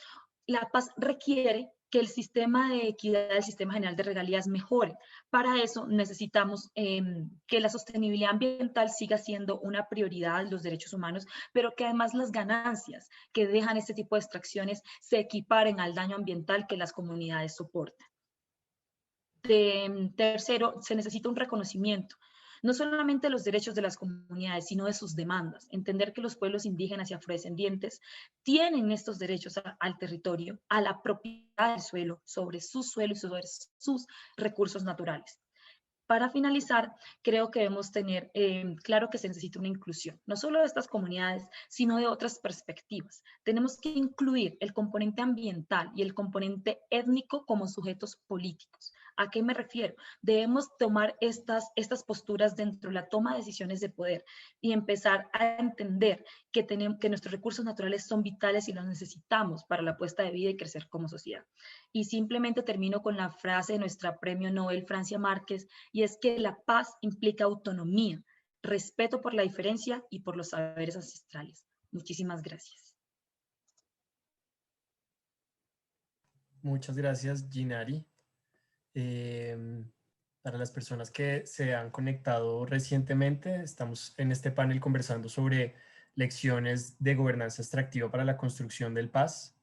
la paz requiere que el sistema de equidad, el sistema general de regalías mejore. Para eso necesitamos que la sostenibilidad ambiental siga siendo una prioridad de los derechos humanos, pero que además las ganancias que dejan este tipo de extracciones se equiparen al daño ambiental que las comunidades soportan. Tercero, se necesita un reconocimiento no solamente de los derechos de las comunidades, sino de sus demandas. Entender que los pueblos indígenas y afrodescendientes tienen estos derechos al territorio, a la propiedad del suelo, sobre su suelo y sobre sus recursos naturales. Para finalizar, creo que debemos tener claro que se necesita una inclusión, no solo de estas comunidades, sino de otras perspectivas. Tenemos que incluir el componente ambiental y el componente étnico como sujetos políticos. ¿A qué me refiero? Debemos tomar estas posturas dentro de la toma de decisiones de poder y empezar a entender que nuestros recursos naturales son vitales y los necesitamos para la puesta de vida y crecer como sociedad. Y simplemente termino con la frase de nuestra premio Nobel Francia Márquez, y es que la paz implica autonomía, respeto por la diferencia y por los saberes ancestrales. Muchísimas gracias. Muchas gracias, Ginari. Para las personas que se han conectado recientemente, estamos en este panel conversando sobre lecciones de gobernanza extractiva para la construcción de paz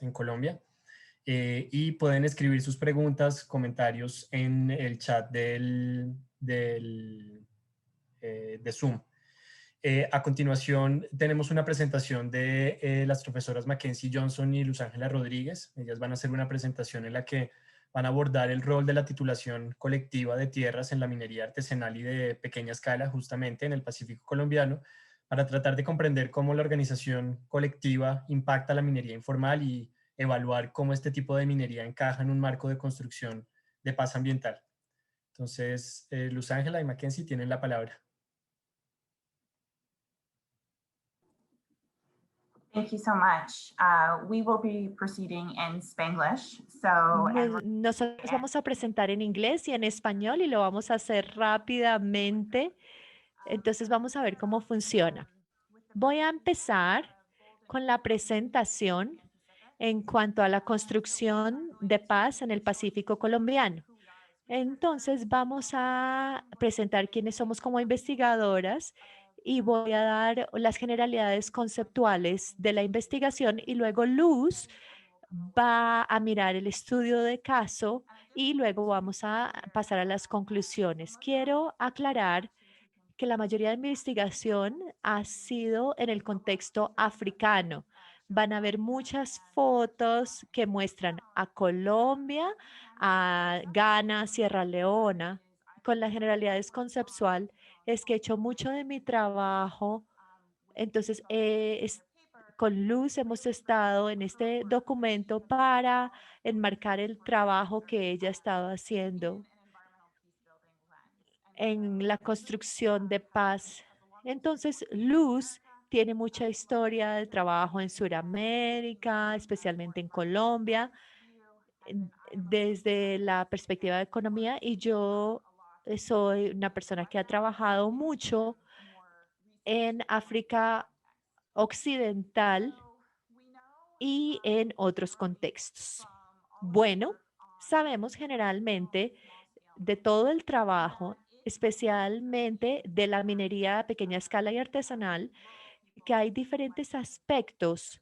en Colombia. Y pueden escribir sus preguntas, comentarios en el chat de Zoom. A continuación, tenemos una presentación de las profesoras Mackenzie Johnson y Luz Ángela Rodríguez. Ellas van a hacer una presentación en la que van a abordar el rol de la titulación colectiva de tierras en la minería artesanal y de pequeña escala, justamente en el Pacífico colombiano, para tratar de comprender cómo la organización colectiva impacta la minería informal y evaluar cómo este tipo de minería encaja en un marco de construcción de paz ambiental. Entonces, Luz Ángela y Mackenzie tienen la palabra. Thank you so much. We will be proceeding in Spanglish. Nosotros vamos a presentar en inglés y en español y lo vamos a hacer rápidamente. Entonces vamos a ver cómo funciona. Voy a empezar con la presentación en cuanto a la construcción de paz en el Pacífico colombiano. Entonces vamos a presentar quiénes somos como investigadoras y voy a dar las generalidades conceptuales de la investigación y luego Luz va a mirar el estudio de caso y luego vamos a pasar a las conclusiones. Quiero aclarar que la mayoría de mi investigación ha sido en el contexto africano. Van a ver muchas fotos que muestran a Colombia, a Ghana, Sierra Leona. Con la generalidad conceptual es que he hecho mucho de mi trabajo. Entonces, con Luz hemos estado en este documento para enmarcar el trabajo que ella ha estado haciendo en la construcción de paz. Entonces, Luz tiene mucha historia de trabajo en Sudamérica, especialmente en Colombia, desde la perspectiva de economía, y yo soy una persona que ha trabajado mucho en África Occidental y en otros contextos. Bueno, sabemos generalmente de todo el trabajo, especialmente de la minería a pequeña escala y artesanal, que hay diferentes aspectos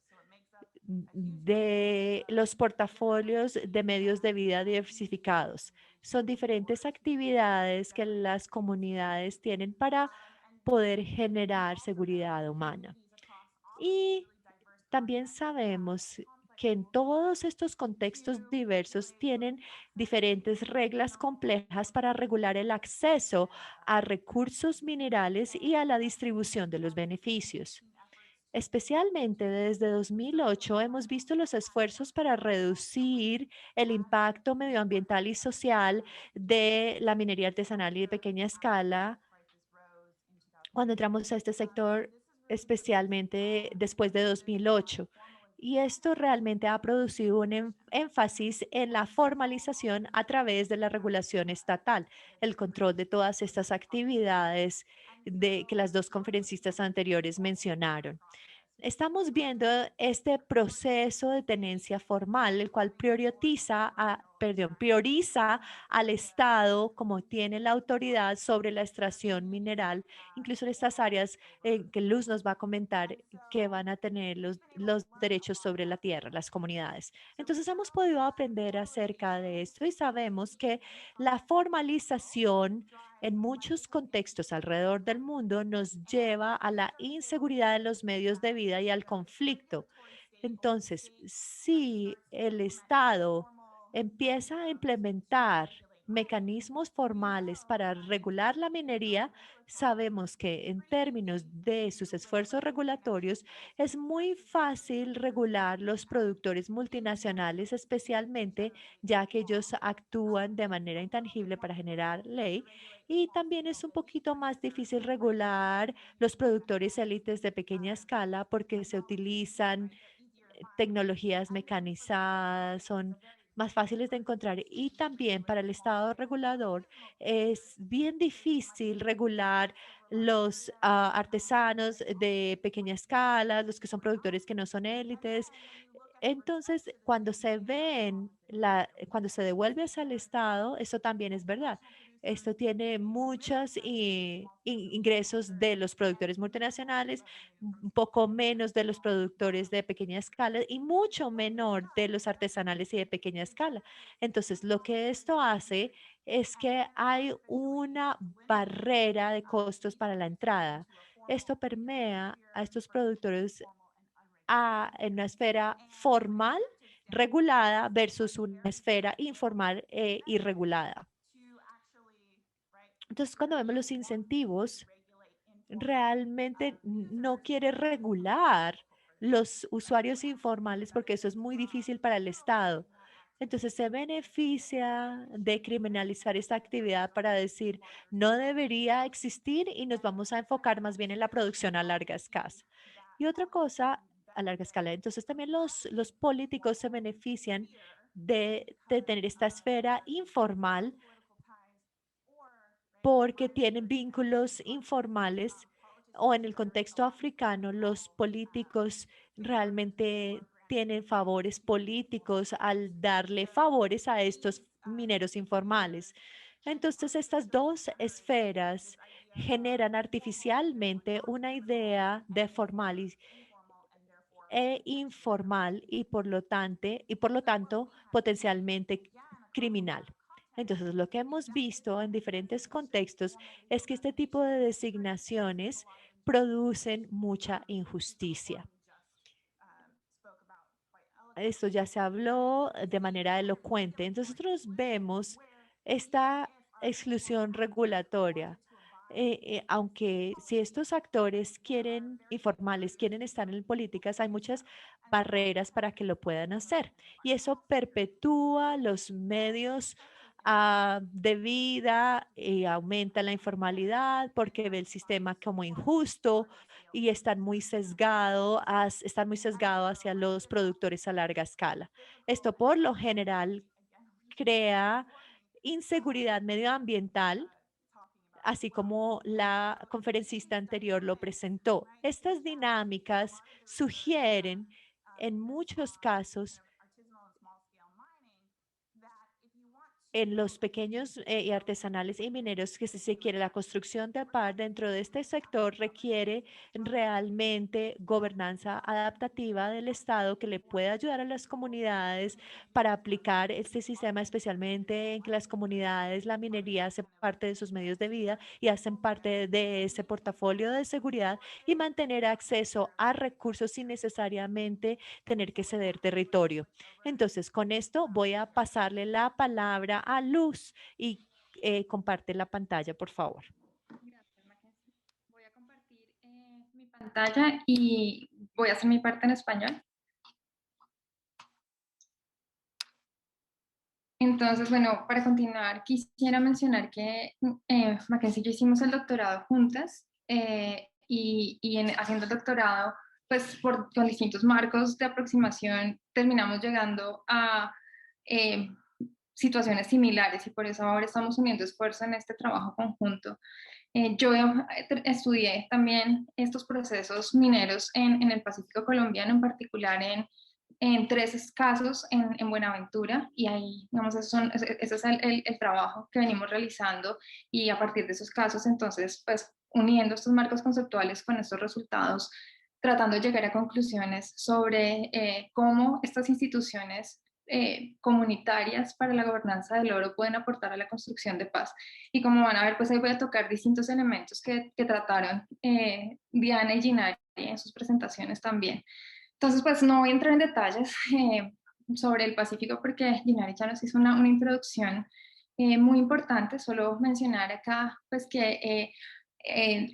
de los portafolios de medios de vida diversificados. Son diferentes actividades que las comunidades tienen para poder generar seguridad humana. Y también sabemos que en todos estos contextos diversos tienen diferentes reglas complejas para regular el acceso a recursos minerales y a la distribución de los beneficios. Especialmente desde 2008 hemos visto los esfuerzos para reducir el impacto medioambiental y social de la minería artesanal y de pequeña escala cuando entramos a este sector, especialmente después de 2008. Y esto realmente ha producido un énfasis en la formalización a través de la regulación estatal, el control de todas estas actividades que las dos conferencistas anteriores mencionaron. Estamos viendo este proceso de tenencia formal, el cual prioriza al Estado como tiene la autoridad sobre la extracción mineral, incluso en estas áreas que Luz nos va a comentar que van a tener los derechos sobre la tierra, las comunidades. Entonces hemos podido aprender acerca de esto y sabemos que la formalización en muchos contextos alrededor del mundo nos lleva a la inseguridad de los medios de vida y al conflicto. Entonces, si el Estado empieza a implementar mecanismos formales para regular la minería, sabemos que en términos de sus esfuerzos regulatorios es muy fácil regular los productores multinacionales, especialmente ya que ellos actúan de manera intangible para generar ley, y también es un poquito más difícil regular los productores élites de pequeña escala porque se utilizan tecnologías mecanizadas, son más fáciles de encontrar, y también para el Estado regulador es bien difícil regular los artesanos de pequeña escala, los que son productores que no son élites. Entonces, cuando se devuelve hacia el Estado, eso también es verdad. Esto tiene muchos ingresos de los productores multinacionales, un poco menos de los productores de pequeña escala y mucho menor de los artesanales y de pequeña escala. Entonces, lo que esto hace es que hay una barrera de costos para la entrada. Esto permea a estos productores en una esfera formal, regulada, versus una esfera informal e irregulada. Entonces, cuando vemos los incentivos, realmente no quiere regular los usuarios informales porque eso es muy difícil para el Estado. Entonces se beneficia de criminalizar esta actividad para decir no debería existir y nos vamos a enfocar más bien en la producción a larga escala. Y otra cosa a larga escala, entonces también los políticos se benefician de tener esta esfera informal porque tienen vínculos informales, o en el contexto africano, los políticos realmente tienen favores políticos al darle favores a estos mineros informales. Entonces, estas dos esferas generan artificialmente una idea de formal e informal y por lo tanto potencialmente criminal. Entonces, lo que hemos visto en diferentes contextos es que este tipo de designaciones producen mucha injusticia. Esto ya se habló de manera elocuente. Entonces, nosotros vemos esta exclusión regulatoria. Aunque si estos actores informales quieren estar en políticas, hay muchas barreras para que lo puedan hacer. Y eso perpetúa los medios de vida y aumenta la informalidad porque ve el sistema como injusto y están muy están muy sesgados hacia los productores a larga escala. Esto por lo general crea inseguridad medioambiental, así como la conferencista anterior lo presentó. Estas dinámicas sugieren en muchos casos en los pequeños y artesanales y mineros que si se quiere la construcción de paz dentro de este sector requiere realmente gobernanza adaptativa del Estado que le pueda ayudar a las comunidades para aplicar este sistema, especialmente en que las comunidades, la minería hace parte de sus medios de vida y hacen parte de ese portafolio de seguridad y mantener acceso a recursos sin necesariamente tener que ceder territorio. Entonces, con esto voy a pasarle la palabra a Luz y comparte la pantalla, por favor. Gracias, Mackenzie. Voy a compartir mi pantalla y voy a hacer mi parte en español. Entonces, bueno, para continuar, quisiera mencionar que Mackenzie y yo hicimos el doctorado juntas haciendo el doctorado, pues con distintos marcos de aproximación, terminamos llegando a situaciones similares y por eso ahora estamos uniendo esfuerzos en este trabajo conjunto. Yo estudié también estos procesos mineros en el Pacífico colombiano, en particular en 3 casos en Buenaventura, y ahí, digamos, ese es el trabajo que venimos realizando, y a partir de esos casos, entonces, pues, uniendo estos marcos conceptuales con estos resultados, tratando de llegar a conclusiones sobre cómo estas instituciones comunitarias para la gobernanza del oro pueden aportar a la construcción de paz. Y como van a ver, pues ahí voy a tocar distintos elementos que trataron Diana y Ginari en sus presentaciones también. Entonces, pues no voy a entrar en detalles sobre el Pacífico porque Ginari ya nos hizo una introducción muy importante. Solo mencionar acá pues que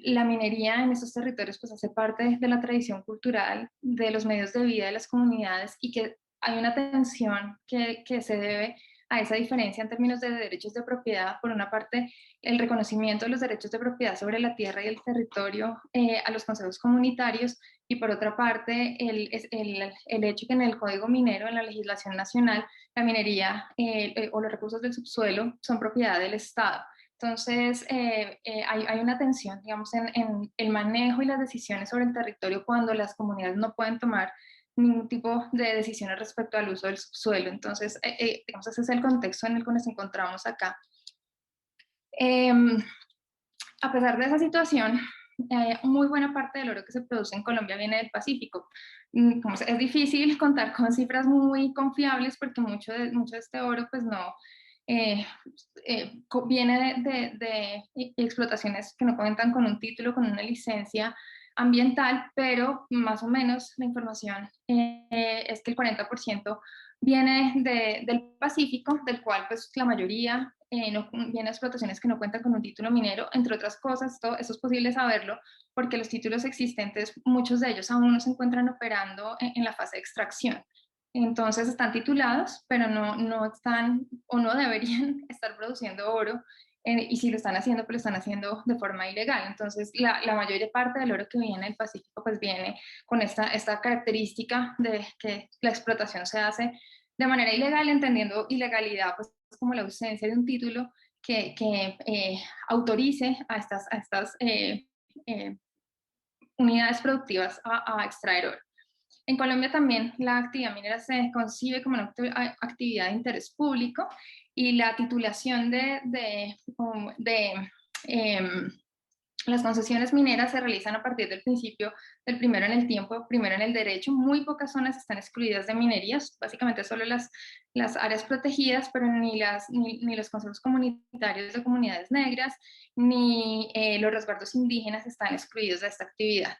la minería en estos territorios pues hace parte de la tradición cultural, de los medios de vida de las comunidades, y que hay una tensión que se debe a esa diferencia en términos de derechos de propiedad. Por una parte, el reconocimiento de los derechos de propiedad sobre la tierra y el territorio a los consejos comunitarios, y por otra parte, el hecho que en el Código Minero, en la legislación nacional, la minería o los recursos del subsuelo son propiedad del Estado. Entonces, hay una tensión, digamos, en el manejo y las decisiones sobre el territorio cuando las comunidades no pueden tomar ningún tipo de decisiones respecto al uso del subsuelo. Entonces, digamos, ese es el contexto en el que nos encontramos acá. A pesar de esa situación, muy buena parte del oro que se produce en Colombia viene del Pacífico. Como es difícil contar con cifras muy confiables porque mucho de este oro pues no viene de explotaciones que no cuentan con un título, con una licencia ambiental, pero más o menos la información es que el 40% viene del Pacífico, del cual pues la mayoría viene de explotaciones que no cuentan con un título minero. Entre otras cosas, eso es posible saberlo porque los títulos existentes, muchos de ellos aún no se encuentran operando en la fase de extracción. Entonces están titulados, pero no están o no deberían estar produciendo oro, y si lo están haciendo, pues lo están haciendo de forma ilegal. Entonces la mayor parte del oro que viene del Pacífico pues viene con esta característica de que la explotación se hace de manera ilegal, entendiendo ilegalidad pues como la ausencia de un título que autorice a estas unidades productivas a extraer oro. En Colombia también la actividad minera se concibe como una actividad de interés público, y la titulación de Las concesiones mineras se realizan a partir del principio del primero en el tiempo, primero en el derecho. Muy pocas zonas están excluidas de minerías, básicamente solo las áreas protegidas, pero ni los consejos comunitarios de comunidades negras, ni los resguardos indígenas están excluidos de esta actividad.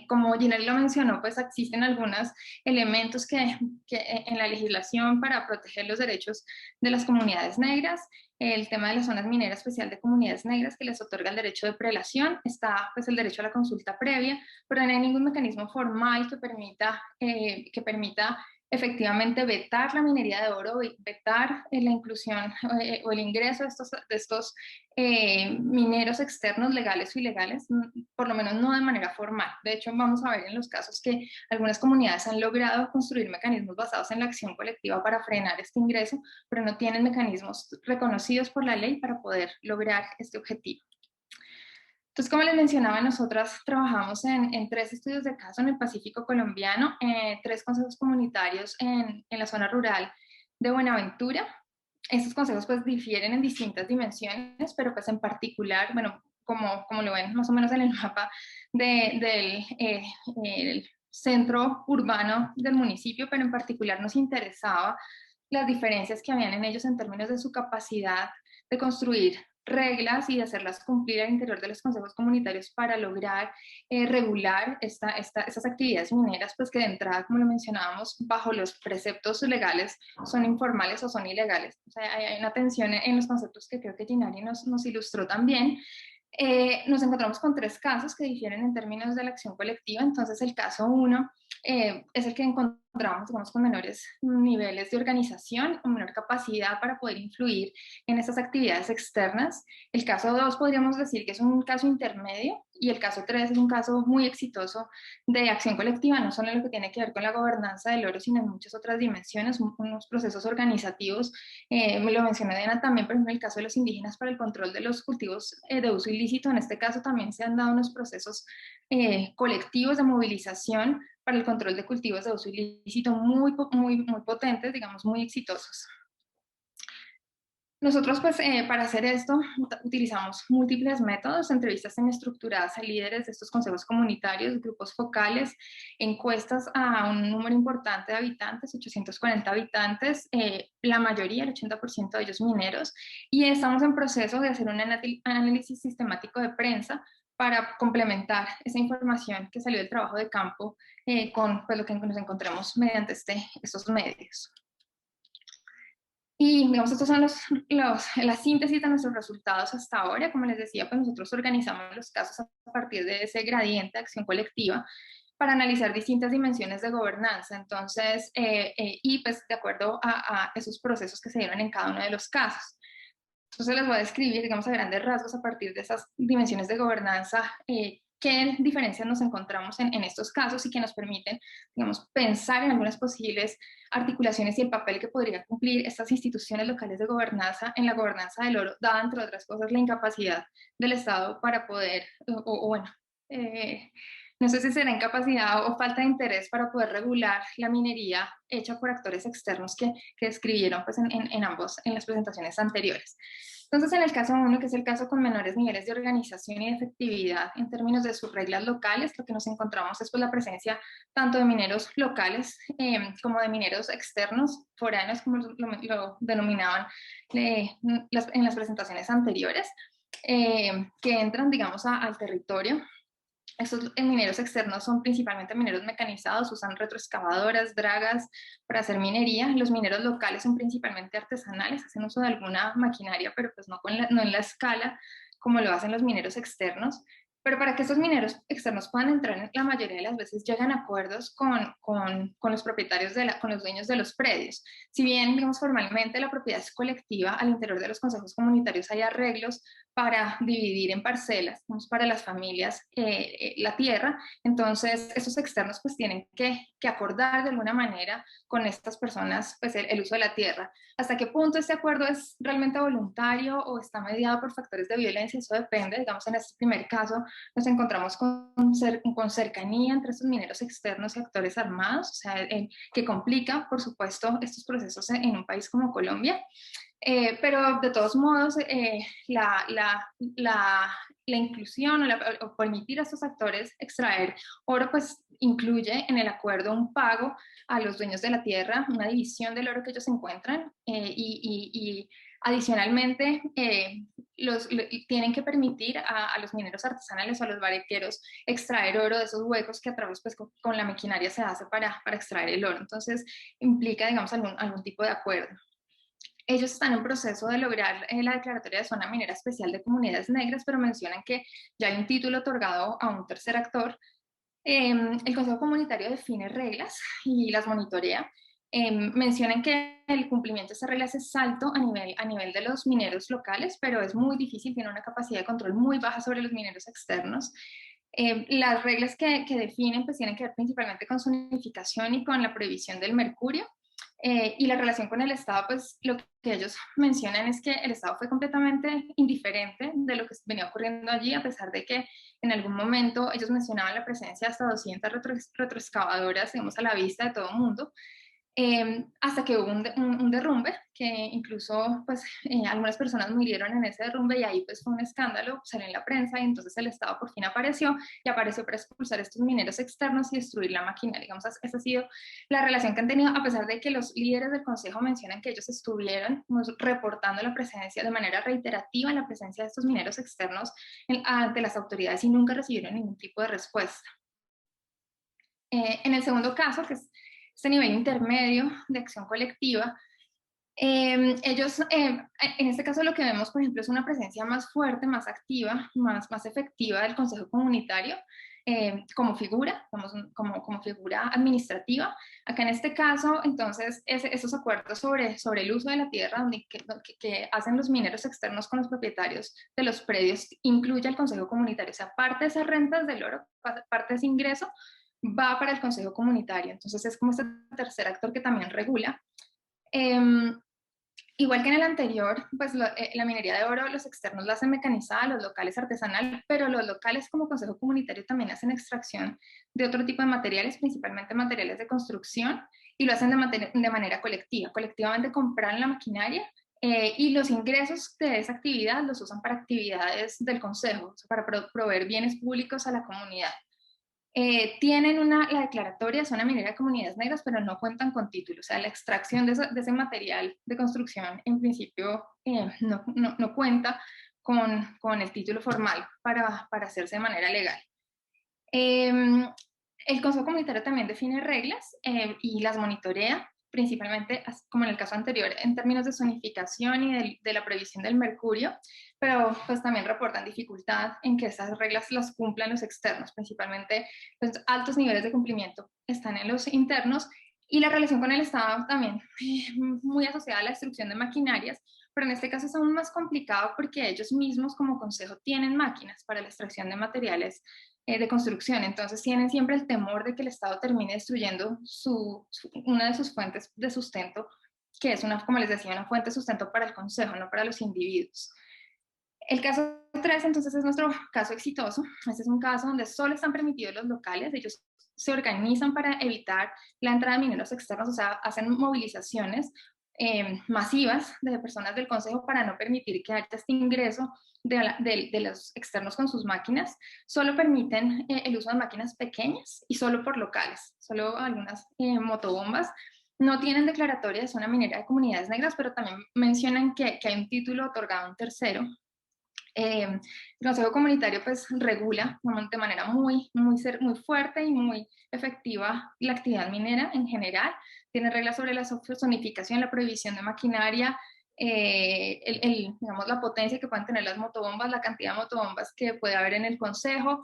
Como Ginelli lo mencionó, pues existen algunos elementos que en la legislación para proteger los derechos de las comunidades negras. El tema de la zona minera especial de comunidades negras que les otorga el derecho de prelación, está pues el derecho a la consulta previa, pero no hay ningún mecanismo formal que permita efectivamente vetar la minería de oro, vetar la inclusión o el ingreso de estos mineros externos legales o ilegales, por lo menos no de manera formal. De hecho, vamos a ver en los casos que algunas comunidades han logrado construir mecanismos basados en la acción colectiva para frenar este ingreso, pero no tienen mecanismos reconocidos por la ley para poder lograr este objetivo. Entonces, como les mencionaba, nosotras trabajamos en 3 estudios de caso en el Pacífico colombiano, 3 consejos comunitarios en la zona rural de Buenaventura. Estos consejos pues difieren en distintas dimensiones, pero pues en particular, bueno, como lo ven más o menos en el mapa del centro urbano del municipio, pero en particular nos interesaba las diferencias que habían en ellos en términos de su capacidad de construir reglas y de hacerlas cumplir al interior de los consejos comunitarios para lograr regular estas actividades mineras, pues que de entrada, como lo mencionábamos, bajo los preceptos legales son informales o son ilegales. O sea, hay una tensión en los conceptos que creo que Ginari nos ilustró también. Nos encontramos con 3 casos que difieren en términos de la acción colectiva. Entonces, el caso 1 es el que encontramos, digamos, con menores niveles de organización o menor capacidad para poder influir en estas actividades externas. El caso 2 podríamos decir que es un caso intermedio, y el caso 3 es un caso muy exitoso de acción colectiva, no solo en lo que tiene que ver con la gobernanza del oro, sino en muchas otras dimensiones, unos procesos organizativos. Me lo mencionó Diana también, por ejemplo, en el caso de los indígenas para el control de los cultivos de uso ilícito. En este caso también se han dado unos procesos colectivos de movilización para el control de cultivos de uso ilícito muy potentes, digamos, muy exitosos. Nosotros, pues, para hacer esto, utilizamos múltiples métodos: entrevistas semiestructuradas a líderes de estos consejos comunitarios, grupos focales, encuestas a un número importante de habitantes, 840 habitantes, la mayoría, el 80% de ellos mineros, y estamos en proceso de hacer un análisis sistemático de prensa para complementar esa información que salió del trabajo de campo con pues, lo que nos encontramos mediante estos medios. Y digamos, estos son la síntesis de nuestros resultados hasta ahora. Como les decía, pues nosotros organizamos los casos a partir de ese gradiente de acción colectiva para analizar distintas dimensiones de gobernanza. Entonces, y pues de acuerdo a esos procesos que se dieron en cada uno de los casos. Entonces les voy a describir, digamos, a grandes rasgos a partir de esas dimensiones de gobernanza, qué diferencias nos encontramos en estos casos y que nos permiten, digamos, pensar en algunas posibles articulaciones y el papel que podrían cumplir estas instituciones locales de gobernanza en la gobernanza del oro, dada, entre otras cosas, la incapacidad del Estado para poder, no sé si será incapacidad o falta de interés para poder regular la minería hecha por actores externos que describieron pues, en las presentaciones anteriores. Entonces, en el caso 1, que es el caso con menores niveles de organización y de efectividad en términos de sus reglas locales, lo que nos encontramos es pues, la presencia tanto de mineros locales como de mineros externos, foráneos, como lo denominaban en las presentaciones anteriores, que entran, digamos, al territorio. Estos mineros externos son principalmente mineros mecanizados, usan retroexcavadoras, dragas para hacer minería. Los mineros locales son principalmente artesanales, hacen uso de alguna maquinaria, pero pues no en la escala como lo hacen los mineros externos. Pero para que estos mineros externos puedan entrar, la mayoría de las veces llegan a acuerdos con los propietarios, con los dueños de los predios. Si bien, digamos, formalmente la propiedad es colectiva, al interior de los consejos comunitarios hay arreglos para dividir en parcelas, digamos, para las familias la tierra. Entonces, estos externos pues tienen que acordar de alguna manera con estas personas pues el uso de la tierra. ¿Hasta qué punto este acuerdo es realmente voluntario o está mediado por factores de violencia? Eso depende. Digamos, en este primer caso nos encontramos con cercanía entre estos mineros externos y actores armados, o sea, que complica, por supuesto, estos procesos en un país como Colombia. Pero de todos modos, la la inclusión o permitir a estos actores extraer oro, pues incluye en el acuerdo un pago a los dueños de la tierra, una división del oro que ellos encuentran y adicionalmente tienen que permitir a los mineros artesanales o a los barriqueros extraer oro de esos huecos que a través pues, con la maquinaria se hace para extraer el oro. Entonces implica, digamos, algún tipo de acuerdo. Ellos están en proceso de lograr la declaratoria de zona minera especial de comunidades negras, pero mencionan que ya hay un título otorgado a un tercer actor. El Consejo Comunitario define reglas y las monitorea. Mencionan que el cumplimiento de esas reglas es alto a nivel de los mineros locales, pero es muy difícil, tiene una capacidad de control muy baja sobre los mineros externos. Las reglas que definen pues tienen que ver principalmente con su unificación y con la prohibición del mercurio. Y la relación con el Estado, pues lo que ellos mencionan es que el Estado fue completamente indiferente de lo que venía ocurriendo allí, a pesar de que en algún momento ellos mencionaban la presencia de hasta 200 retroexcavadoras, digamos, a la vista de todo el mundo, hasta que hubo un derrumbe, que incluso pues, algunas personas murieron en ese derrumbe y ahí pues fue un escándalo, salió en la prensa y entonces el Estado por fin apareció para expulsar estos mineros externos y destruir la maquinaria. Digamos, esa ha sido la relación que han tenido, a pesar de que los líderes del Consejo mencionan que ellos estuvieron reportando la presencia de manera reiterativa, la presencia de estos mineros externos ante las autoridades y nunca recibieron ningún tipo de respuesta. En el segundo caso, que es este nivel intermedio de acción colectiva, ellos, en este caso lo que vemos, por ejemplo, es una presencia más fuerte, más activa, más efectiva del Consejo Comunitario como figura, como figura administrativa. Acá en este caso, entonces, esos acuerdos sobre el uso de la tierra que hacen los mineros externos con los propietarios de los predios, incluye al Consejo Comunitario. O sea, parte de esas rentas del oro, parte de ese ingreso, va para el Consejo Comunitario. Entonces es como este tercer actor que también regula. Igual que en el anterior, pues la minería de oro, los externos la hacen mecanizada, los locales artesanal, pero los locales como Consejo Comunitario también hacen extracción de otro tipo de materiales, principalmente materiales de construcción, y lo hacen de manera colectiva. Colectivamente compran la maquinaria y los ingresos de esa actividad los usan para actividades del Consejo, o sea, para proveer bienes públicos a la comunidad. Tienen la declaratoria de zona minera de comunidades negras, pero no cuentan con título. O sea, la extracción de ese material de construcción, en principio, no cuenta con el título formal para hacerse de manera legal. El Consejo Comunitario también define reglas y las monitorea, principalmente, como en el caso anterior, en términos de zonificación y de la prohibición del mercurio, pero pues también reportan dificultad en que esas reglas las cumplan los externos, principalmente los altos niveles de cumplimiento están en los internos, y la relación con el Estado también muy asociada a la destrucción de maquinarias, pero en este caso es aún más complicado porque ellos mismos como consejo tienen máquinas para la extracción de materiales de construcción, entonces tienen siempre el temor de que el Estado termine destruyendo una de sus fuentes de sustento, que es como les decía, una fuente de sustento para el consejo, no para los individuos. El caso 3, entonces, es nuestro caso exitoso. Este es un caso donde solo están permitidos los locales, ellos se organizan para evitar la entrada de mineros externos, o sea, hacen movilizaciones masivas de personas del consejo para no permitir que haya este ingreso de los externos con sus máquinas. Solo permiten el uso de máquinas pequeñas y solo por locales, solo algunas motobombas. No tienen declaratoria de zona minera de comunidades negras, pero también mencionan que hay un título otorgado a un tercero. El Consejo Comunitario pues regula de manera muy fuerte y muy efectiva la actividad minera en general. Tiene reglas sobre la zonificación, la prohibición de maquinaria, digamos, la potencia que pueden tener las motobombas, la cantidad de motobombas que puede haber en el consejo,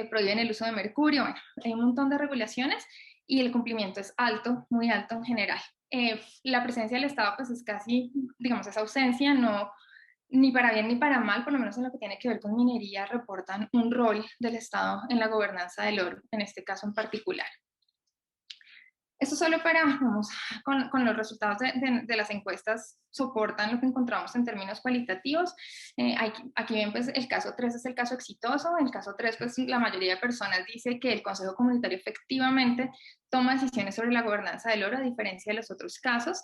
prohíben el uso de mercurio. Bueno, hay un montón de regulaciones y el cumplimiento es alto, muy alto en general. La presencia del Estado pues es casi, digamos, esa ausencia, no, ni para bien ni para mal, por lo menos en lo que tiene que ver con minería, reportan un rol del Estado en la gobernanza del oro, en este caso en particular. Esto solo vamos, con los resultados de las encuestas soportan lo que encontramos en términos cualitativos. Aquí ven, pues el caso 3 es el caso exitoso. En el caso 3, pues la mayoría de personas dice que el Consejo Comunitario efectivamente toma decisiones sobre la gobernanza del oro, a diferencia de los otros casos.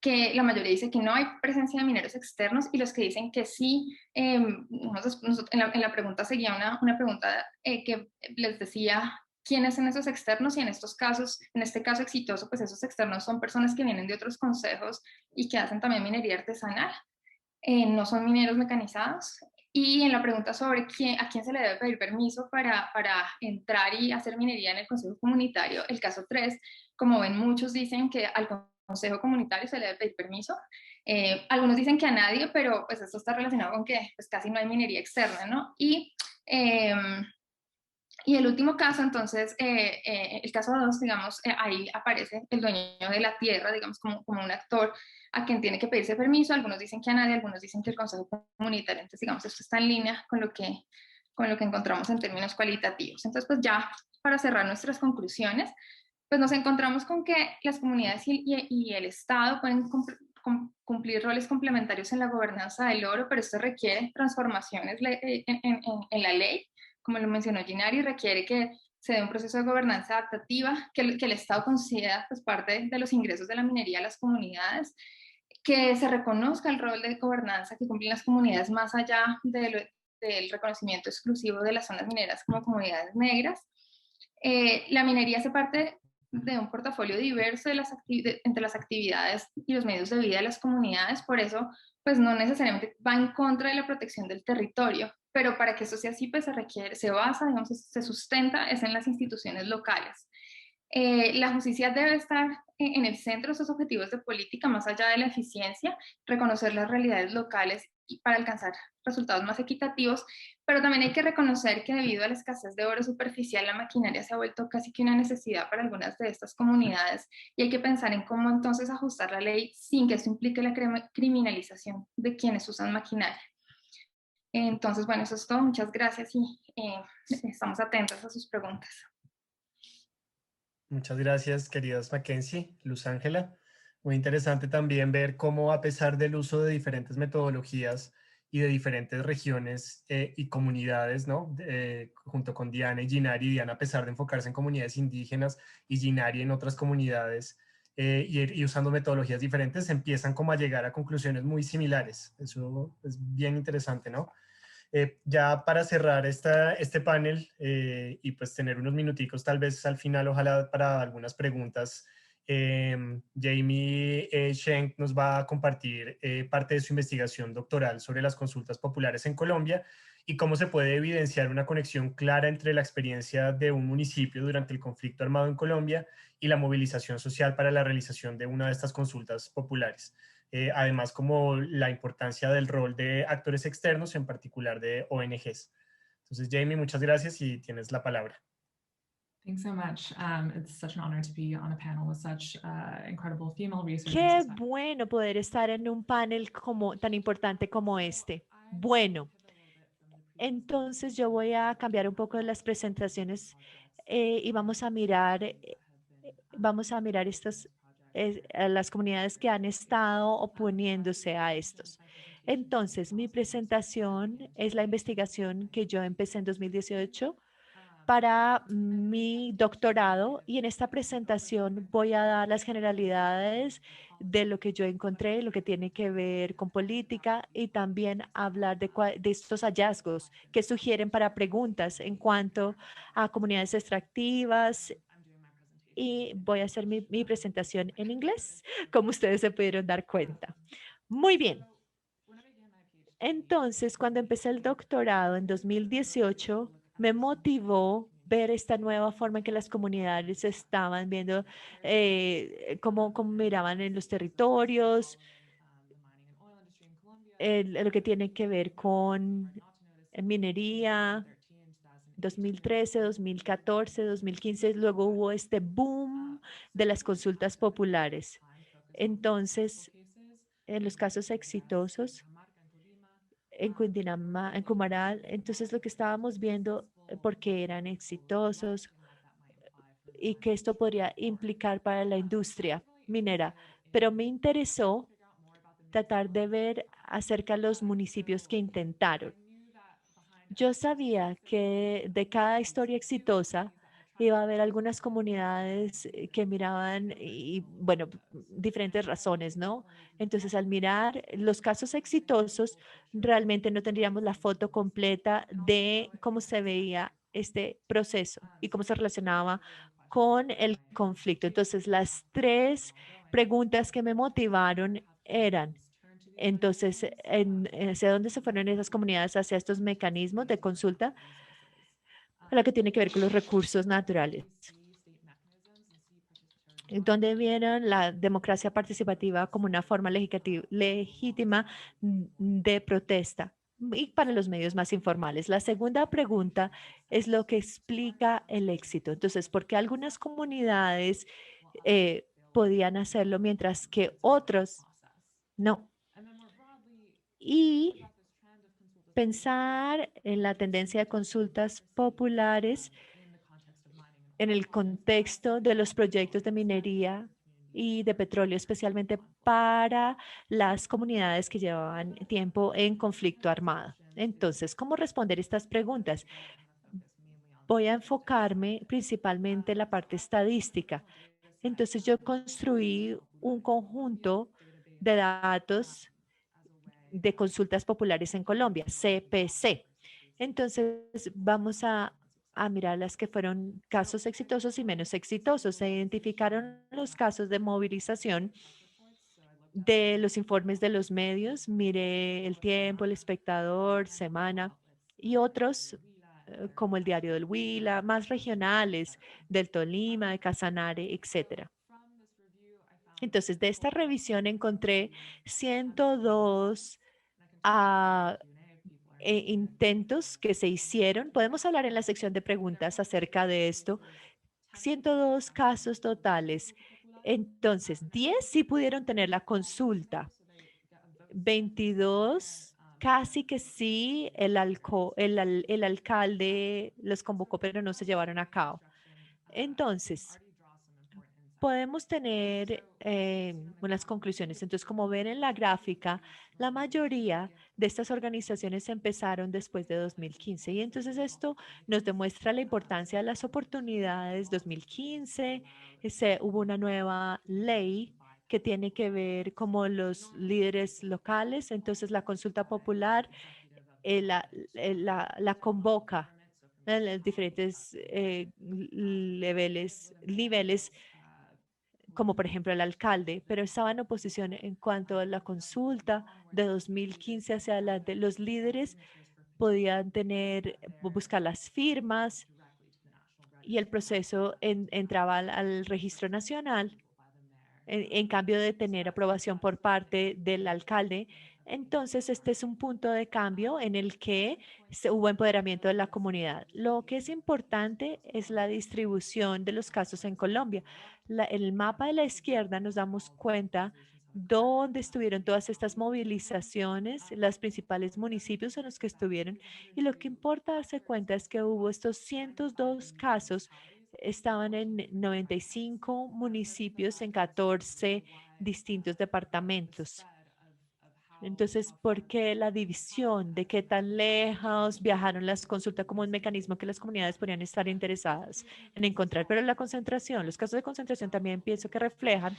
que la mayoría dice que no hay presencia de mineros externos, y los que dicen que sí, en la pregunta seguía una pregunta que les decía quiénes son esos externos, y en estos casos, en este caso exitoso, pues esos externos son personas que vienen de otros consejos y que hacen también minería artesanal, no son mineros mecanizados. Y en la pregunta sobre a quién se le debe pedir permiso para entrar y hacer minería en el Consejo Comunitario, el caso 3, como ven, muchos dicen que al Consejo Comunitario se le debe pedir permiso. Algunos dicen que a nadie, pero pues esto está relacionado con que pues, casi no hay minería externa, ¿no? Y el último caso, entonces, el caso 2, digamos, ahí aparece el dueño de la tierra, digamos, como un actor a quien tiene que pedirse permiso. Algunos dicen que a nadie, algunos dicen que el Consejo Comunitario. Entonces, digamos, esto está en línea con lo que encontramos en términos cualitativos. Entonces, pues ya para cerrar nuestras conclusiones, pues nos encontramos con que las comunidades y el Estado pueden cumplir roles complementarios en la gobernanza del oro, pero esto requiere transformaciones en la ley, como lo mencionó Ginari, requiere que se dé un proceso de gobernanza adaptativa, que el Estado conceda pues, parte de los ingresos de la minería a las comunidades, que se reconozca el rol de gobernanza que cumplen las comunidades más allá del reconocimiento exclusivo de las zonas mineras como comunidades negras. La minería hace parte de un portafolio diverso entre las actividades y los medios de vida de las comunidades, por eso pues no necesariamente va en contra de la protección del territorio, pero para que eso sea así pues se basa, digamos, se sustenta es en las instituciones locales. La justicia debe estar en el centro de esos objetivos de política, más allá de la eficiencia, reconocer las realidades locales para alcanzar resultados más equitativos, pero también hay que reconocer que debido a la escasez de oro superficial, la maquinaria se ha vuelto casi que una necesidad para algunas de estas comunidades, y hay que pensar en cómo entonces ajustar la ley sin que eso implique la criminalización de quienes usan maquinaria. Entonces, bueno, eso es todo. Muchas gracias y estamos atentos a sus preguntas. Muchas gracias, queridas Mackenzie, Luz Ángela. Muy interesante también ver cómo, a pesar del uso de diferentes metodologías y de diferentes regiones y comunidades, ¿no? Junto con Diana y Ginari, a pesar de enfocarse en comunidades indígenas y Ginari en otras comunidades y usando metodologías diferentes, empiezan como a llegar a conclusiones muy similares. Eso es bien interesante, ¿no? Ya para cerrar este panel y pues tener unos minuticos tal vez al final, ojalá para algunas preguntas, Jamie Schenk nos va a compartir parte de su investigación doctoral sobre las consultas populares en Colombia y cómo se puede evidenciar una conexión clara entre la experiencia de un municipio durante el conflicto armado en Colombia y la movilización social para la realización de una de estas consultas populares. Además como la importancia del rol de actores externos, en particular de ONGs. Entonces, Jamie, muchas gracias y tienes la palabra. Thanks so much. It's such an honor to be on a panel with such incredible female researchers. Qué bueno poder estar en un panel tan importante como este. Bueno, entonces yo voy a cambiar un poco las presentaciones y vamos a mirar a las comunidades que han estado oponiéndose a estos. Entonces, mi presentación es la investigación que yo empecé en 2018 para mi doctorado, y en esta presentación voy a dar las generalidades de lo que yo encontré, lo que tiene que ver con política, y también hablar de estos hallazgos que sugieren para preguntas en cuanto a comunidades extractivas. Y voy a hacer mi presentación en inglés, como ustedes se pudieron dar cuenta. Muy bien. Entonces, cuando empecé el doctorado en 2018, me motivó ver esta nueva forma en que las comunidades estaban viendo cómo miraban en los territorios, lo que tiene que ver con minería, 2013, 2014, 2015, luego hubo este boom de las consultas populares. Entonces, en los casos exitosos, en Cundinamarca, en Cumaral, entonces lo que estábamos viendo, porque eran exitosos y que esto podría implicar para la industria minera. Pero me interesó tratar de ver acerca de los municipios que intentaron. Yo sabía que de cada historia exitosa Iba a haber algunas comunidades que miraban y, bueno, diferentes razones, ¿no? Entonces, al mirar los casos exitosos, realmente no tendríamos la foto completa de cómo se veía este proceso y cómo se relacionaba con el conflicto. Entonces, las tres preguntas que me motivaron eran, entonces, ¿hacia dónde se fueron esas comunidades? Hacia estos mecanismos de consulta, a la que tiene que ver con los recursos naturales, donde vieron la democracia participativa como una forma legítima de protesta y para los medios más informales. La segunda pregunta es lo que explica el éxito. Entonces, ¿por qué algunas comunidades podían hacerlo mientras que otros no? Y pensar en la tendencia de consultas populares en el contexto de los proyectos de minería y de petróleo, especialmente para las comunidades que llevaban tiempo en conflicto armado. Entonces, ¿cómo responder estas preguntas? Voy a enfocarme principalmente en la parte estadística. Entonces, yo construí un conjunto de datos de consultas populares en Colombia, CPC. Entonces, vamos a mirar las que fueron casos exitosos y menos exitosos. Se identificaron los casos de movilización de los informes de los medios, mire El Tiempo, El Espectador, Semana y otros como el Diario del Huila, más regionales del Tolima, de Casanare, etcétera. Entonces, de esta revisión encontré 102 intentos que se hicieron. Podemos hablar en la sección de preguntas acerca de esto. 102 casos totales. Entonces, 10 sí pudieron tener la consulta. 22 casi que sí, el alcalde los convocó, pero no se llevaron a cabo. Entonces, podemos tener unas conclusiones. Entonces, como ven en la gráfica, la mayoría de estas organizaciones empezaron después de 2015 y entonces esto nos demuestra la importancia de las oportunidades. 2015 hubo una nueva ley que tiene que ver como los líderes locales. Entonces, la consulta popular la convoca en los diferentes niveles como por ejemplo el alcalde, pero estaba en oposición en cuanto a la consulta de 2015 hacia adelante. Los líderes podían buscar las firmas y el proceso entraba al registro nacional. En cambio de tener aprobación por parte del alcalde. Entonces, este es un punto de cambio en el que hubo empoderamiento de la comunidad. Lo que es importante es la distribución de los casos en Colombia. En el mapa de la izquierda nos damos cuenta dónde estuvieron todas estas movilizaciones, los principales municipios en los que estuvieron. Y lo que importa darse cuenta es que hubo estos 102 casos, estaban en 95 municipios en 14 distintos departamentos. Entonces, ¿por qué la división de qué tan lejos viajaron las consultas como un mecanismo que las comunidades podrían estar interesadas en encontrar? Pero la concentración, los casos de concentración también pienso que reflejan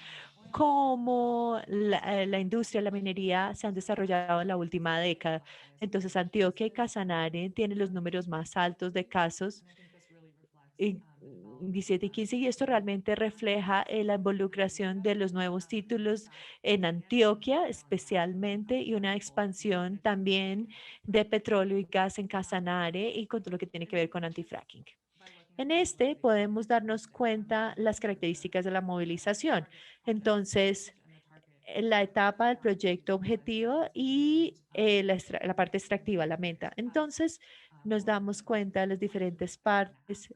cómo la industria, la minería se han desarrollado en la última década. Entonces, Antioquia y Casanare tienen los números más altos de casos. Y 17 y 15, y esto realmente refleja la involucración de los nuevos títulos en Antioquia especialmente y una expansión también de petróleo y gas en Casanare y con todo lo que tiene que ver con antifracking. En este podemos darnos cuenta las características de la movilización. Entonces, en la etapa del proyecto objetivo y la parte extractiva, la meta. Entonces, nos damos cuenta de las diferentes partes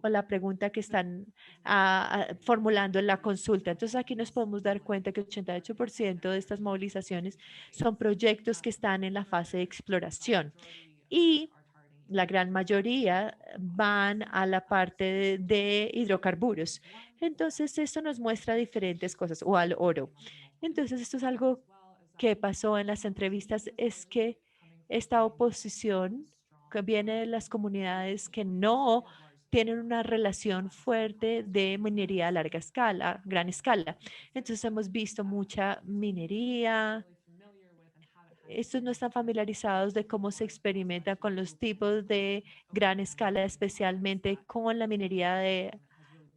o la pregunta que están formulando en la consulta. Entonces, aquí nos podemos dar cuenta que 88% de estas movilizaciones son proyectos que están en la fase de exploración y la gran mayoría van a la parte de hidrocarburos. Entonces, esto nos muestra diferentes cosas, o al oro. Entonces, esto es algo que pasó en las entrevistas, es que esta oposición que viene de las comunidades que no tienen una relación fuerte de minería a larga escala, gran escala. Entonces hemos visto mucha minería. Estos no están familiarizados de cómo se experimenta con los tipos de gran escala, especialmente con la minería de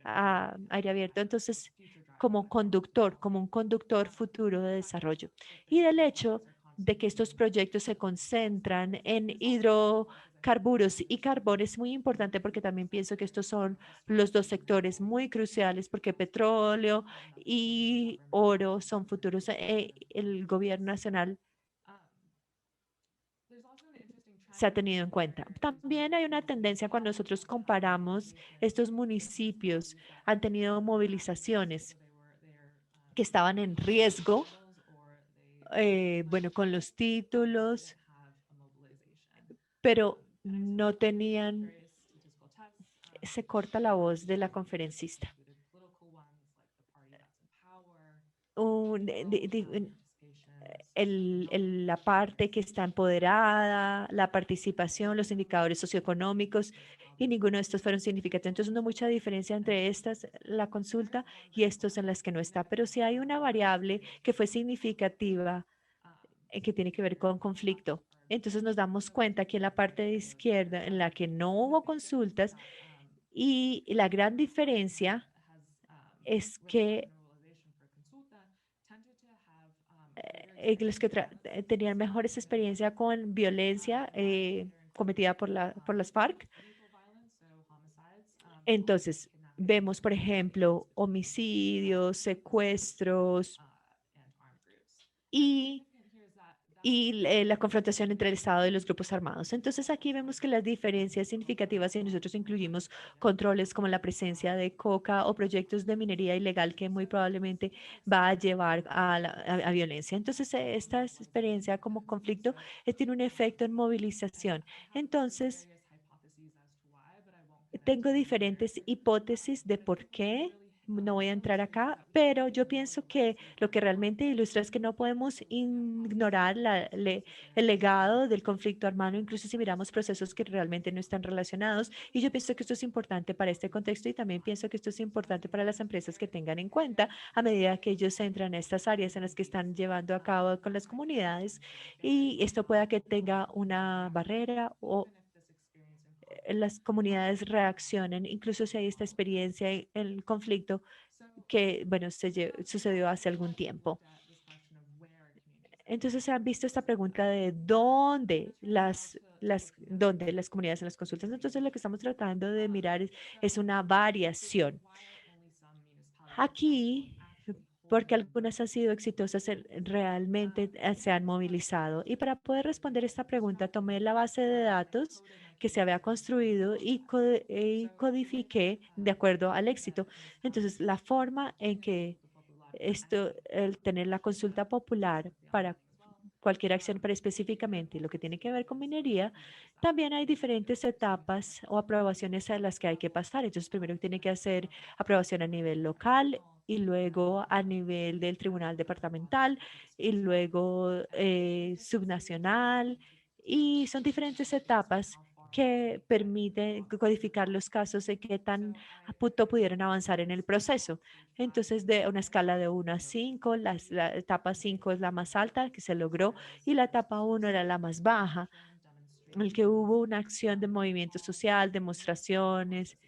aire abierto. Entonces, como un conductor futuro de desarrollo. Y del hecho de que estos proyectos se concentran en hidrocarburos y carbón es muy importante porque también pienso que estos son los dos sectores muy cruciales porque petróleo y oro son futuros. El gobierno nacional se ha tenido en cuenta. También hay una tendencia cuando nosotros comparamos estos municipios, han tenido movilizaciones que estaban en riesgo, bueno, con los títulos, pero no tenían, se corta la voz de la conferencista. La parte que está empoderada, la participación, los indicadores socioeconómicos, y ninguno de estos fueron significativos. Entonces, no hay mucha diferencia entre estas, la consulta, y estos en las que no está. Pero sí hay una variable que fue significativa, que tiene que ver con conflicto. Entonces, nos damos cuenta que en la parte de izquierda, en la que no hubo consultas, y la gran diferencia es que los que tenían mejores experiencias con violencia cometida por las FARC. Entonces, vemos, por ejemplo, homicidios, secuestros y la confrontación entre el Estado y los grupos armados. Entonces, aquí vemos que las diferencias significativas, si nosotros incluimos controles como la presencia de coca o proyectos de minería ilegal que muy probablemente va a llevar a violencia. Entonces, esta experiencia como conflicto tiene un efecto en movilización. Entonces, tengo diferentes hipótesis de por qué. No voy a entrar acá, pero yo pienso que lo que realmente ilustra es que no podemos ignorar el legado del conflicto armado, incluso si miramos procesos que realmente no están relacionados. Y yo pienso que esto es importante para este contexto y también pienso que esto es importante para las empresas que tengan en cuenta a medida que ellos entran a estas áreas en las que están llevando a cabo con las comunidades, y esto pueda que tenga una barrera o las comunidades reaccionen, incluso si hay esta experiencia en el conflicto que, bueno, sucedió hace algún tiempo. Entonces, se han visto esta pregunta de dónde dónde las comunidades en las consultas. Entonces, lo que estamos tratando de mirar es una variación. Aquí, porque algunas han sido exitosas, realmente se han movilizado. Y para poder responder esta pregunta, tomé la base de datos que se había construido y codifiqué de acuerdo al éxito. Entonces, la forma en que el tener la consulta popular para cualquier acción, pero específicamente lo que tiene que ver con minería, también hay diferentes etapas o aprobaciones a las que hay que pasar. Entonces, primero tiene que hacer aprobación a nivel local y luego a nivel del tribunal departamental y luego subnacional. Y son diferentes etapas que permiten codificar los casos de qué tan a punto pudieron avanzar en el proceso. Entonces, de una escala de 1 a 5, la etapa 5 es la más alta que se logró y la etapa 1 era la más baja, en el que hubo una acción de movimiento social, demostraciones,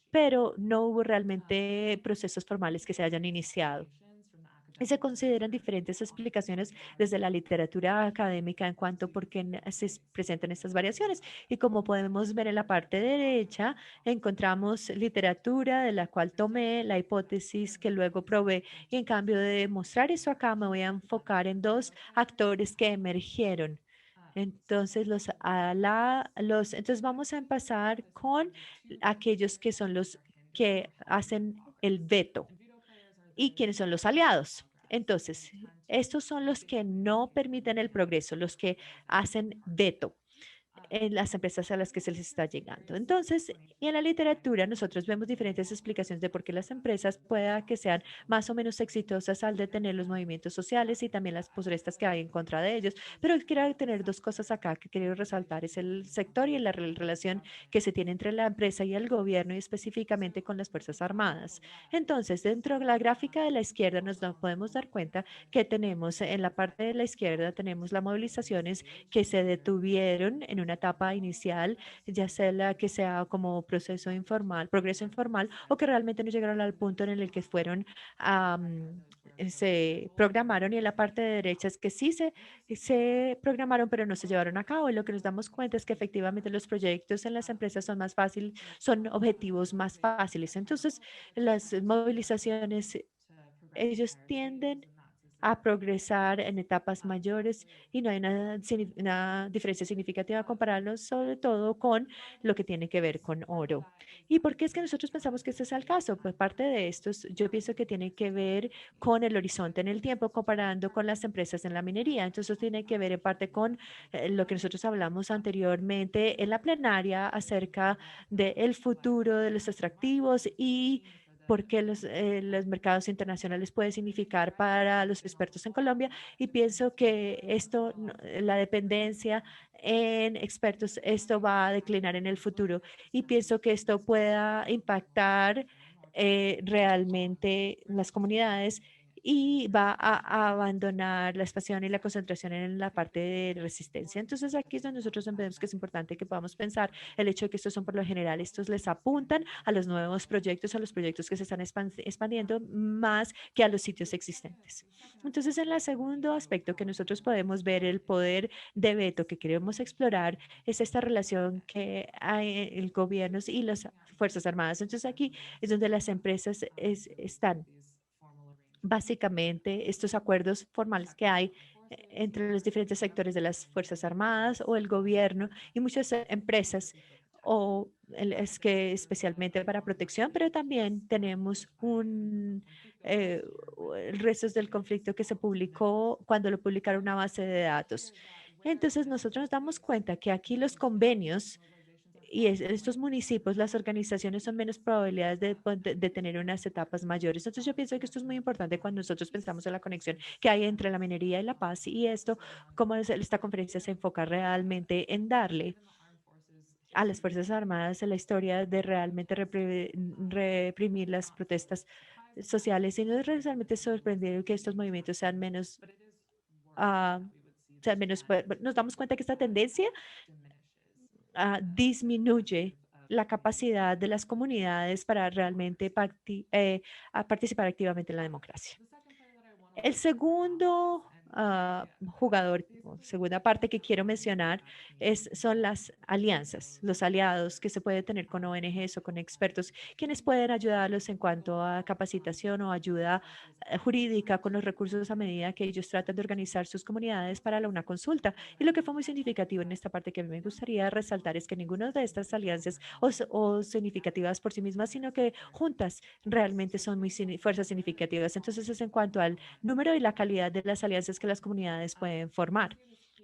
pero no hubo realmente procesos formales que se hayan iniciado. Y se consideran diferentes explicaciones desde la literatura académica en cuanto a por qué se presentan estas variaciones. Y como podemos ver en la parte derecha, encontramos literatura de la cual tomé la hipótesis que luego probé. Y en cambio de mostrar eso acá, me voy a enfocar en dos actores que emergieron. Entonces, entonces vamos a empezar con aquellos que son los que hacen el veto y quiénes son los aliados. Entonces, estos son los que no permiten el progreso, los que hacen veto. en las empresas a las que se les está llegando. Entonces, y en la literatura nosotros vemos diferentes explicaciones de por qué las empresas pueda que sean más o menos exitosas al detener los movimientos sociales y también las protestas que hay en contra de ellos. Pero quiero tener dos cosas acá que quiero resaltar, es el sector y la relación que se tiene entre la empresa y el gobierno y específicamente con las Fuerzas Armadas. Entonces, dentro de la gráfica de la izquierda podemos dar cuenta que tenemos en la parte de la izquierda, tenemos las movilizaciones que se detuvieron en una etapa inicial, ya sea la que sea como proceso informal, progreso informal, o que realmente no llegaron al punto en el que fueron, se programaron, y en la parte de derecha es que sí se programaron, pero no se llevaron a cabo. Y lo que nos damos cuenta es que efectivamente los proyectos en las empresas son más fáciles, son objetivos más fáciles. Entonces, las movilizaciones, ellos tienden a progresar en etapas mayores y no hay una diferencia significativa compararlos sobre todo con lo que tiene que ver con oro. ¿Y por qué es que nosotros pensamos que este es el caso? Pues parte de estos, yo pienso que tiene que ver con el horizonte en el tiempo comparando con las empresas en la minería. Entonces tiene que ver en parte con lo que nosotros hablamos anteriormente en la plenaria acerca del futuro de los extractivos y porque los mercados internacionales puede significar para los expertos en Colombia. Y pienso que esto, la dependencia en expertos, esto va a declinar en el futuro. Y pienso que esto pueda impactar realmente las comunidades y va a abandonar la expansión y la concentración en la parte de resistencia. Entonces aquí es donde nosotros entendemos que es importante que podamos pensar el hecho de que estos son por lo general, estos les apuntan a los nuevos proyectos, a los proyectos que se están expandiendo más que a los sitios existentes. Entonces, en el segundo aspecto que nosotros podemos ver el poder de veto que queremos explorar es esta relación que hay el gobierno y las Fuerzas Armadas. Entonces, aquí es donde las empresas están básicamente estos acuerdos formales que hay entre los diferentes sectores de las Fuerzas Armadas o el gobierno y muchas empresas, o es que especialmente para protección, pero también tenemos eh, restos del conflicto que se publicó cuando lo publicaron una base de datos. Entonces nosotros nos damos cuenta que aquí los convenios y estos municipios, las organizaciones son menos probabilidades de tener unas etapas mayores. Entonces yo pienso que esto es muy importante cuando nosotros pensamos en la conexión que hay entre la minería y la paz y esto, cómo esta conferencia se enfoca realmente en darle a las Fuerzas Armadas la historia de realmente reprimir las protestas sociales y no es realmente sorprendente que estos movimientos sean menos, ah, nos damos cuenta que esta tendencia disminuye la capacidad de las comunidades para realmente a participar activamente en la democracia. El segundo jugador, o segunda parte que quiero mencionar, son las alianzas, los aliados que se puede tener con ONGs o con expertos, quienes pueden ayudarlos en cuanto a capacitación o ayuda jurídica con los recursos a medida que ellos tratan de organizar sus comunidades para una consulta. Y lo que fue muy significativo en esta parte que a mí me gustaría resaltar es que ninguna de estas alianzas o significativas por sí mismas, sino que juntas realmente son muy fuerzas significativas. Entonces es en cuanto al número y la calidad de las alianzas que las comunidades pueden formar.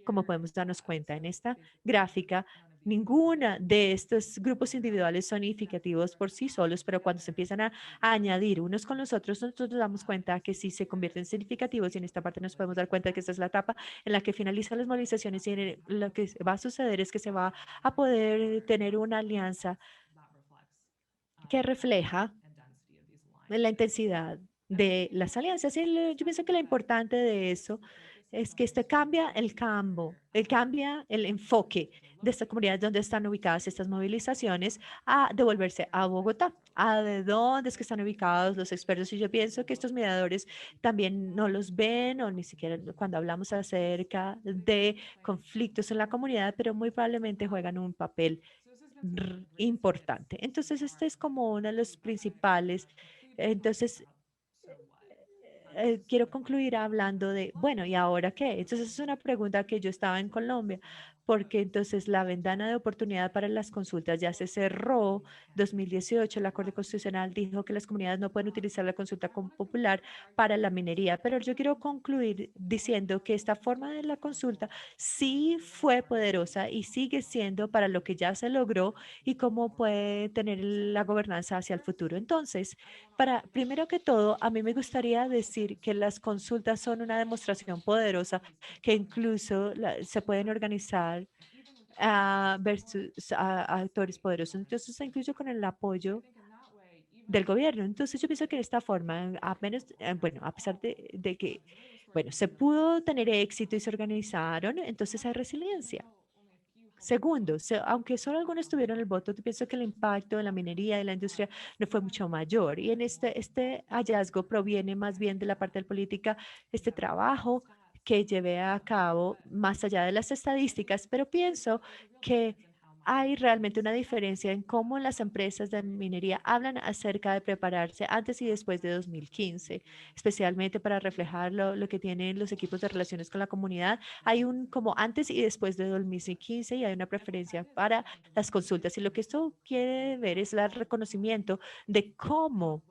Como podemos darnos cuenta en esta gráfica, ninguna de estos grupos individuales son significativos por sí solos, pero cuando se empiezan a añadir unos con los otros, nosotros nos damos cuenta que sí se convierten en significativos y en esta parte nos podemos dar cuenta que esta es la etapa en la que finalizan las movilizaciones y lo que va a suceder es que se va a poder tener una alianza que refleja la intensidad de las alianzas. Y yo pienso que lo importante de eso es que esto cambia el enfoque de esta comunidad donde están ubicadas estas movilizaciones a devolverse a Bogotá, a de dónde es que están ubicados los expertos. Y yo pienso que estos mediadores también no los ven o ni siquiera cuando hablamos acerca de conflictos en la comunidad, pero muy probablemente juegan un papel importante. Entonces, este es como uno de los principales. Entonces, quiero concluir hablando de, bueno, ¿y ahora qué? Entonces es una pregunta que yo estaba en Colombia, porque entonces la ventana de oportunidad para las consultas ya se cerró. 2018, la Corte Constitucional dijo que las comunidades no pueden utilizar la consulta popular para la minería, pero yo quiero concluir diciendo que esta forma de la consulta sí fue poderosa y sigue siendo para lo que ya se logró y cómo puede tener la gobernanza hacia el futuro. Entonces, primero que todo, a mí me gustaría decir que las consultas son una demostración poderosa que incluso se pueden organizar versus a actores poderosos. Entonces, incluso con el apoyo del gobierno. Entonces, yo pienso que de esta forma, a menos, bueno, a pesar de que, bueno, se pudo tener éxito y se organizaron, entonces hay resiliencia. Segundo, aunque solo algunos tuvieron el voto, yo pienso que el impacto en la minería y la industria no fue mucho mayor. Y en este hallazgo proviene más bien de la parte de política, este trabajo que llevé a cabo más allá de las estadísticas, pero pienso que hay realmente una diferencia en cómo las empresas de minería hablan acerca de prepararse antes y después de 2015, especialmente para reflejar lo que tienen los equipos de relaciones con la comunidad. Hay un como antes y después de 2015 y hay una preferencia para las consultas. Y lo que esto quiere ver es el reconocimiento de cómo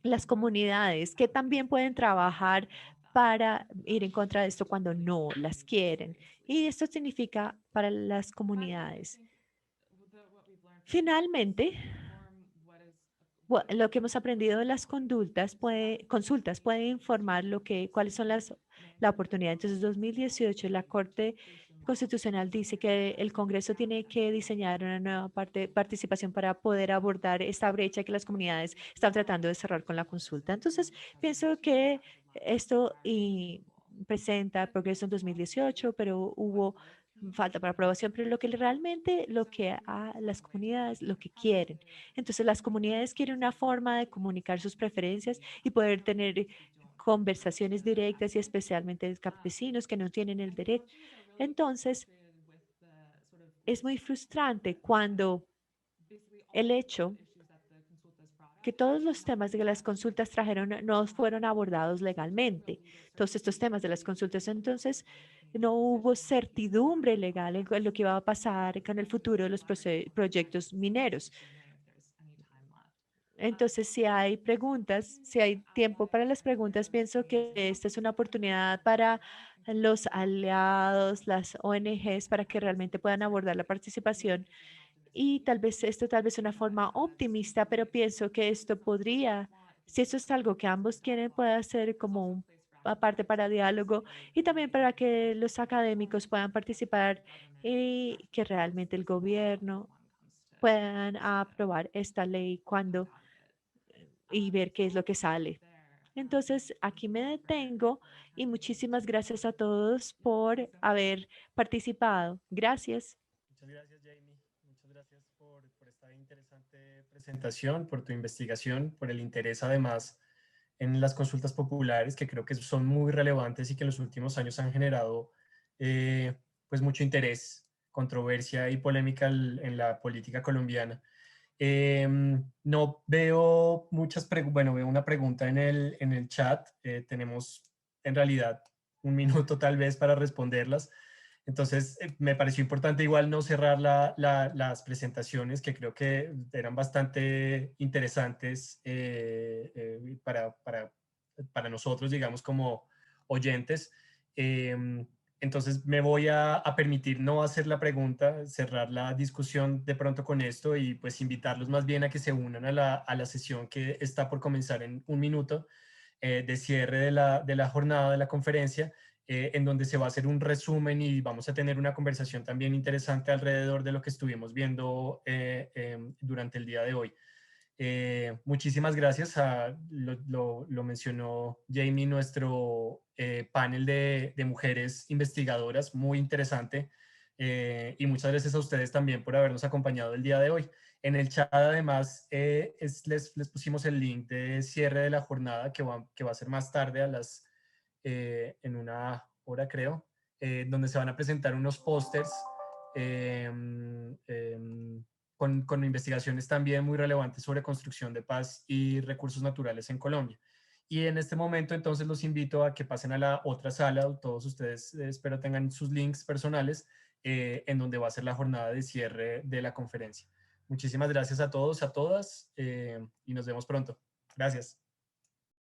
las comunidades que también pueden trabajar para ir en contra de esto cuando no las quieren. Y esto significa para las comunidades. Finalmente, lo que hemos aprendido de las consultas puede informar cuáles son la oportunidad. Entonces, 2018, la Corte Constitucional dice que el Congreso tiene que diseñar una nueva participación para poder abordar esta brecha que las comunidades están tratando de cerrar con la consulta. Entonces, pienso que esto presenta progreso en 2018, pero hubo falta para aprobación, pero lo que a las comunidades, lo que quieren. Entonces, las comunidades quieren una forma de comunicar sus preferencias y poder tener conversaciones directas y especialmente campesinos que no tienen el derecho. Entonces, es muy frustrante cuando el hecho que todos los temas de las consultas trajeron no fueron abordados legalmente. Todos estos temas de las consultas, entonces, no hubo certidumbre legal en lo que iba a pasar con el futuro de los proyectos mineros. Entonces, si hay preguntas, si hay tiempo para las preguntas, pienso que esta es una oportunidad para los aliados, las ONGs, para que realmente puedan abordar la participación. Y tal vez una forma optimista, pero pienso que esto podría, si eso es algo que ambos quieren, puede ser como un parte para diálogo y también para que los académicos puedan participar y que realmente el gobierno puedan aprobar esta ley y ver qué es lo que sale. Entonces, aquí me detengo y muchísimas gracias a todos por haber participado. Gracias. Muchas gracias, Jamie. Muchas gracias por esta interesante presentación, por tu investigación, por el interés además en las consultas populares, que creo que son muy relevantes y que en los últimos años han generado pues mucho interés, controversia y polémica en la política colombiana. No veo muchas preguntas, bueno, veo una pregunta en el chat. Tenemos en realidad un minuto tal vez para responderlas. Entonces, me pareció importante igual no cerrar las presentaciones, que creo que eran bastante interesantes para nosotros, digamos, como oyentes. Entonces, me voy a permitir no hacer la pregunta, cerrar la discusión de pronto con esto y pues invitarlos más bien a que se unan a la sesión que está por comenzar en un minuto de cierre de la jornada de la conferencia, en donde se va a hacer un resumen y vamos a tener una conversación también interesante alrededor de lo que estuvimos viendo durante el día de hoy. Muchísimas gracias. Lo mencionó Jamie, nuestro panel de mujeres investigadoras, muy interesante. Y muchas gracias a ustedes también por habernos acompañado el día de hoy. En el chat, además, les pusimos el link de cierre de la jornada que va a ser más tarde en una hora, creo, donde se van a presentar unos pósters con investigaciones también muy relevantes sobre construcción de paz y recursos naturales en Colombia. Y en este momento entonces los invito a que pasen a la otra sala. Todos ustedes espero tengan sus links personales en donde va a ser la jornada de cierre de la conferencia. Muchísimas gracias a todos, a todas y nos vemos pronto. Gracias.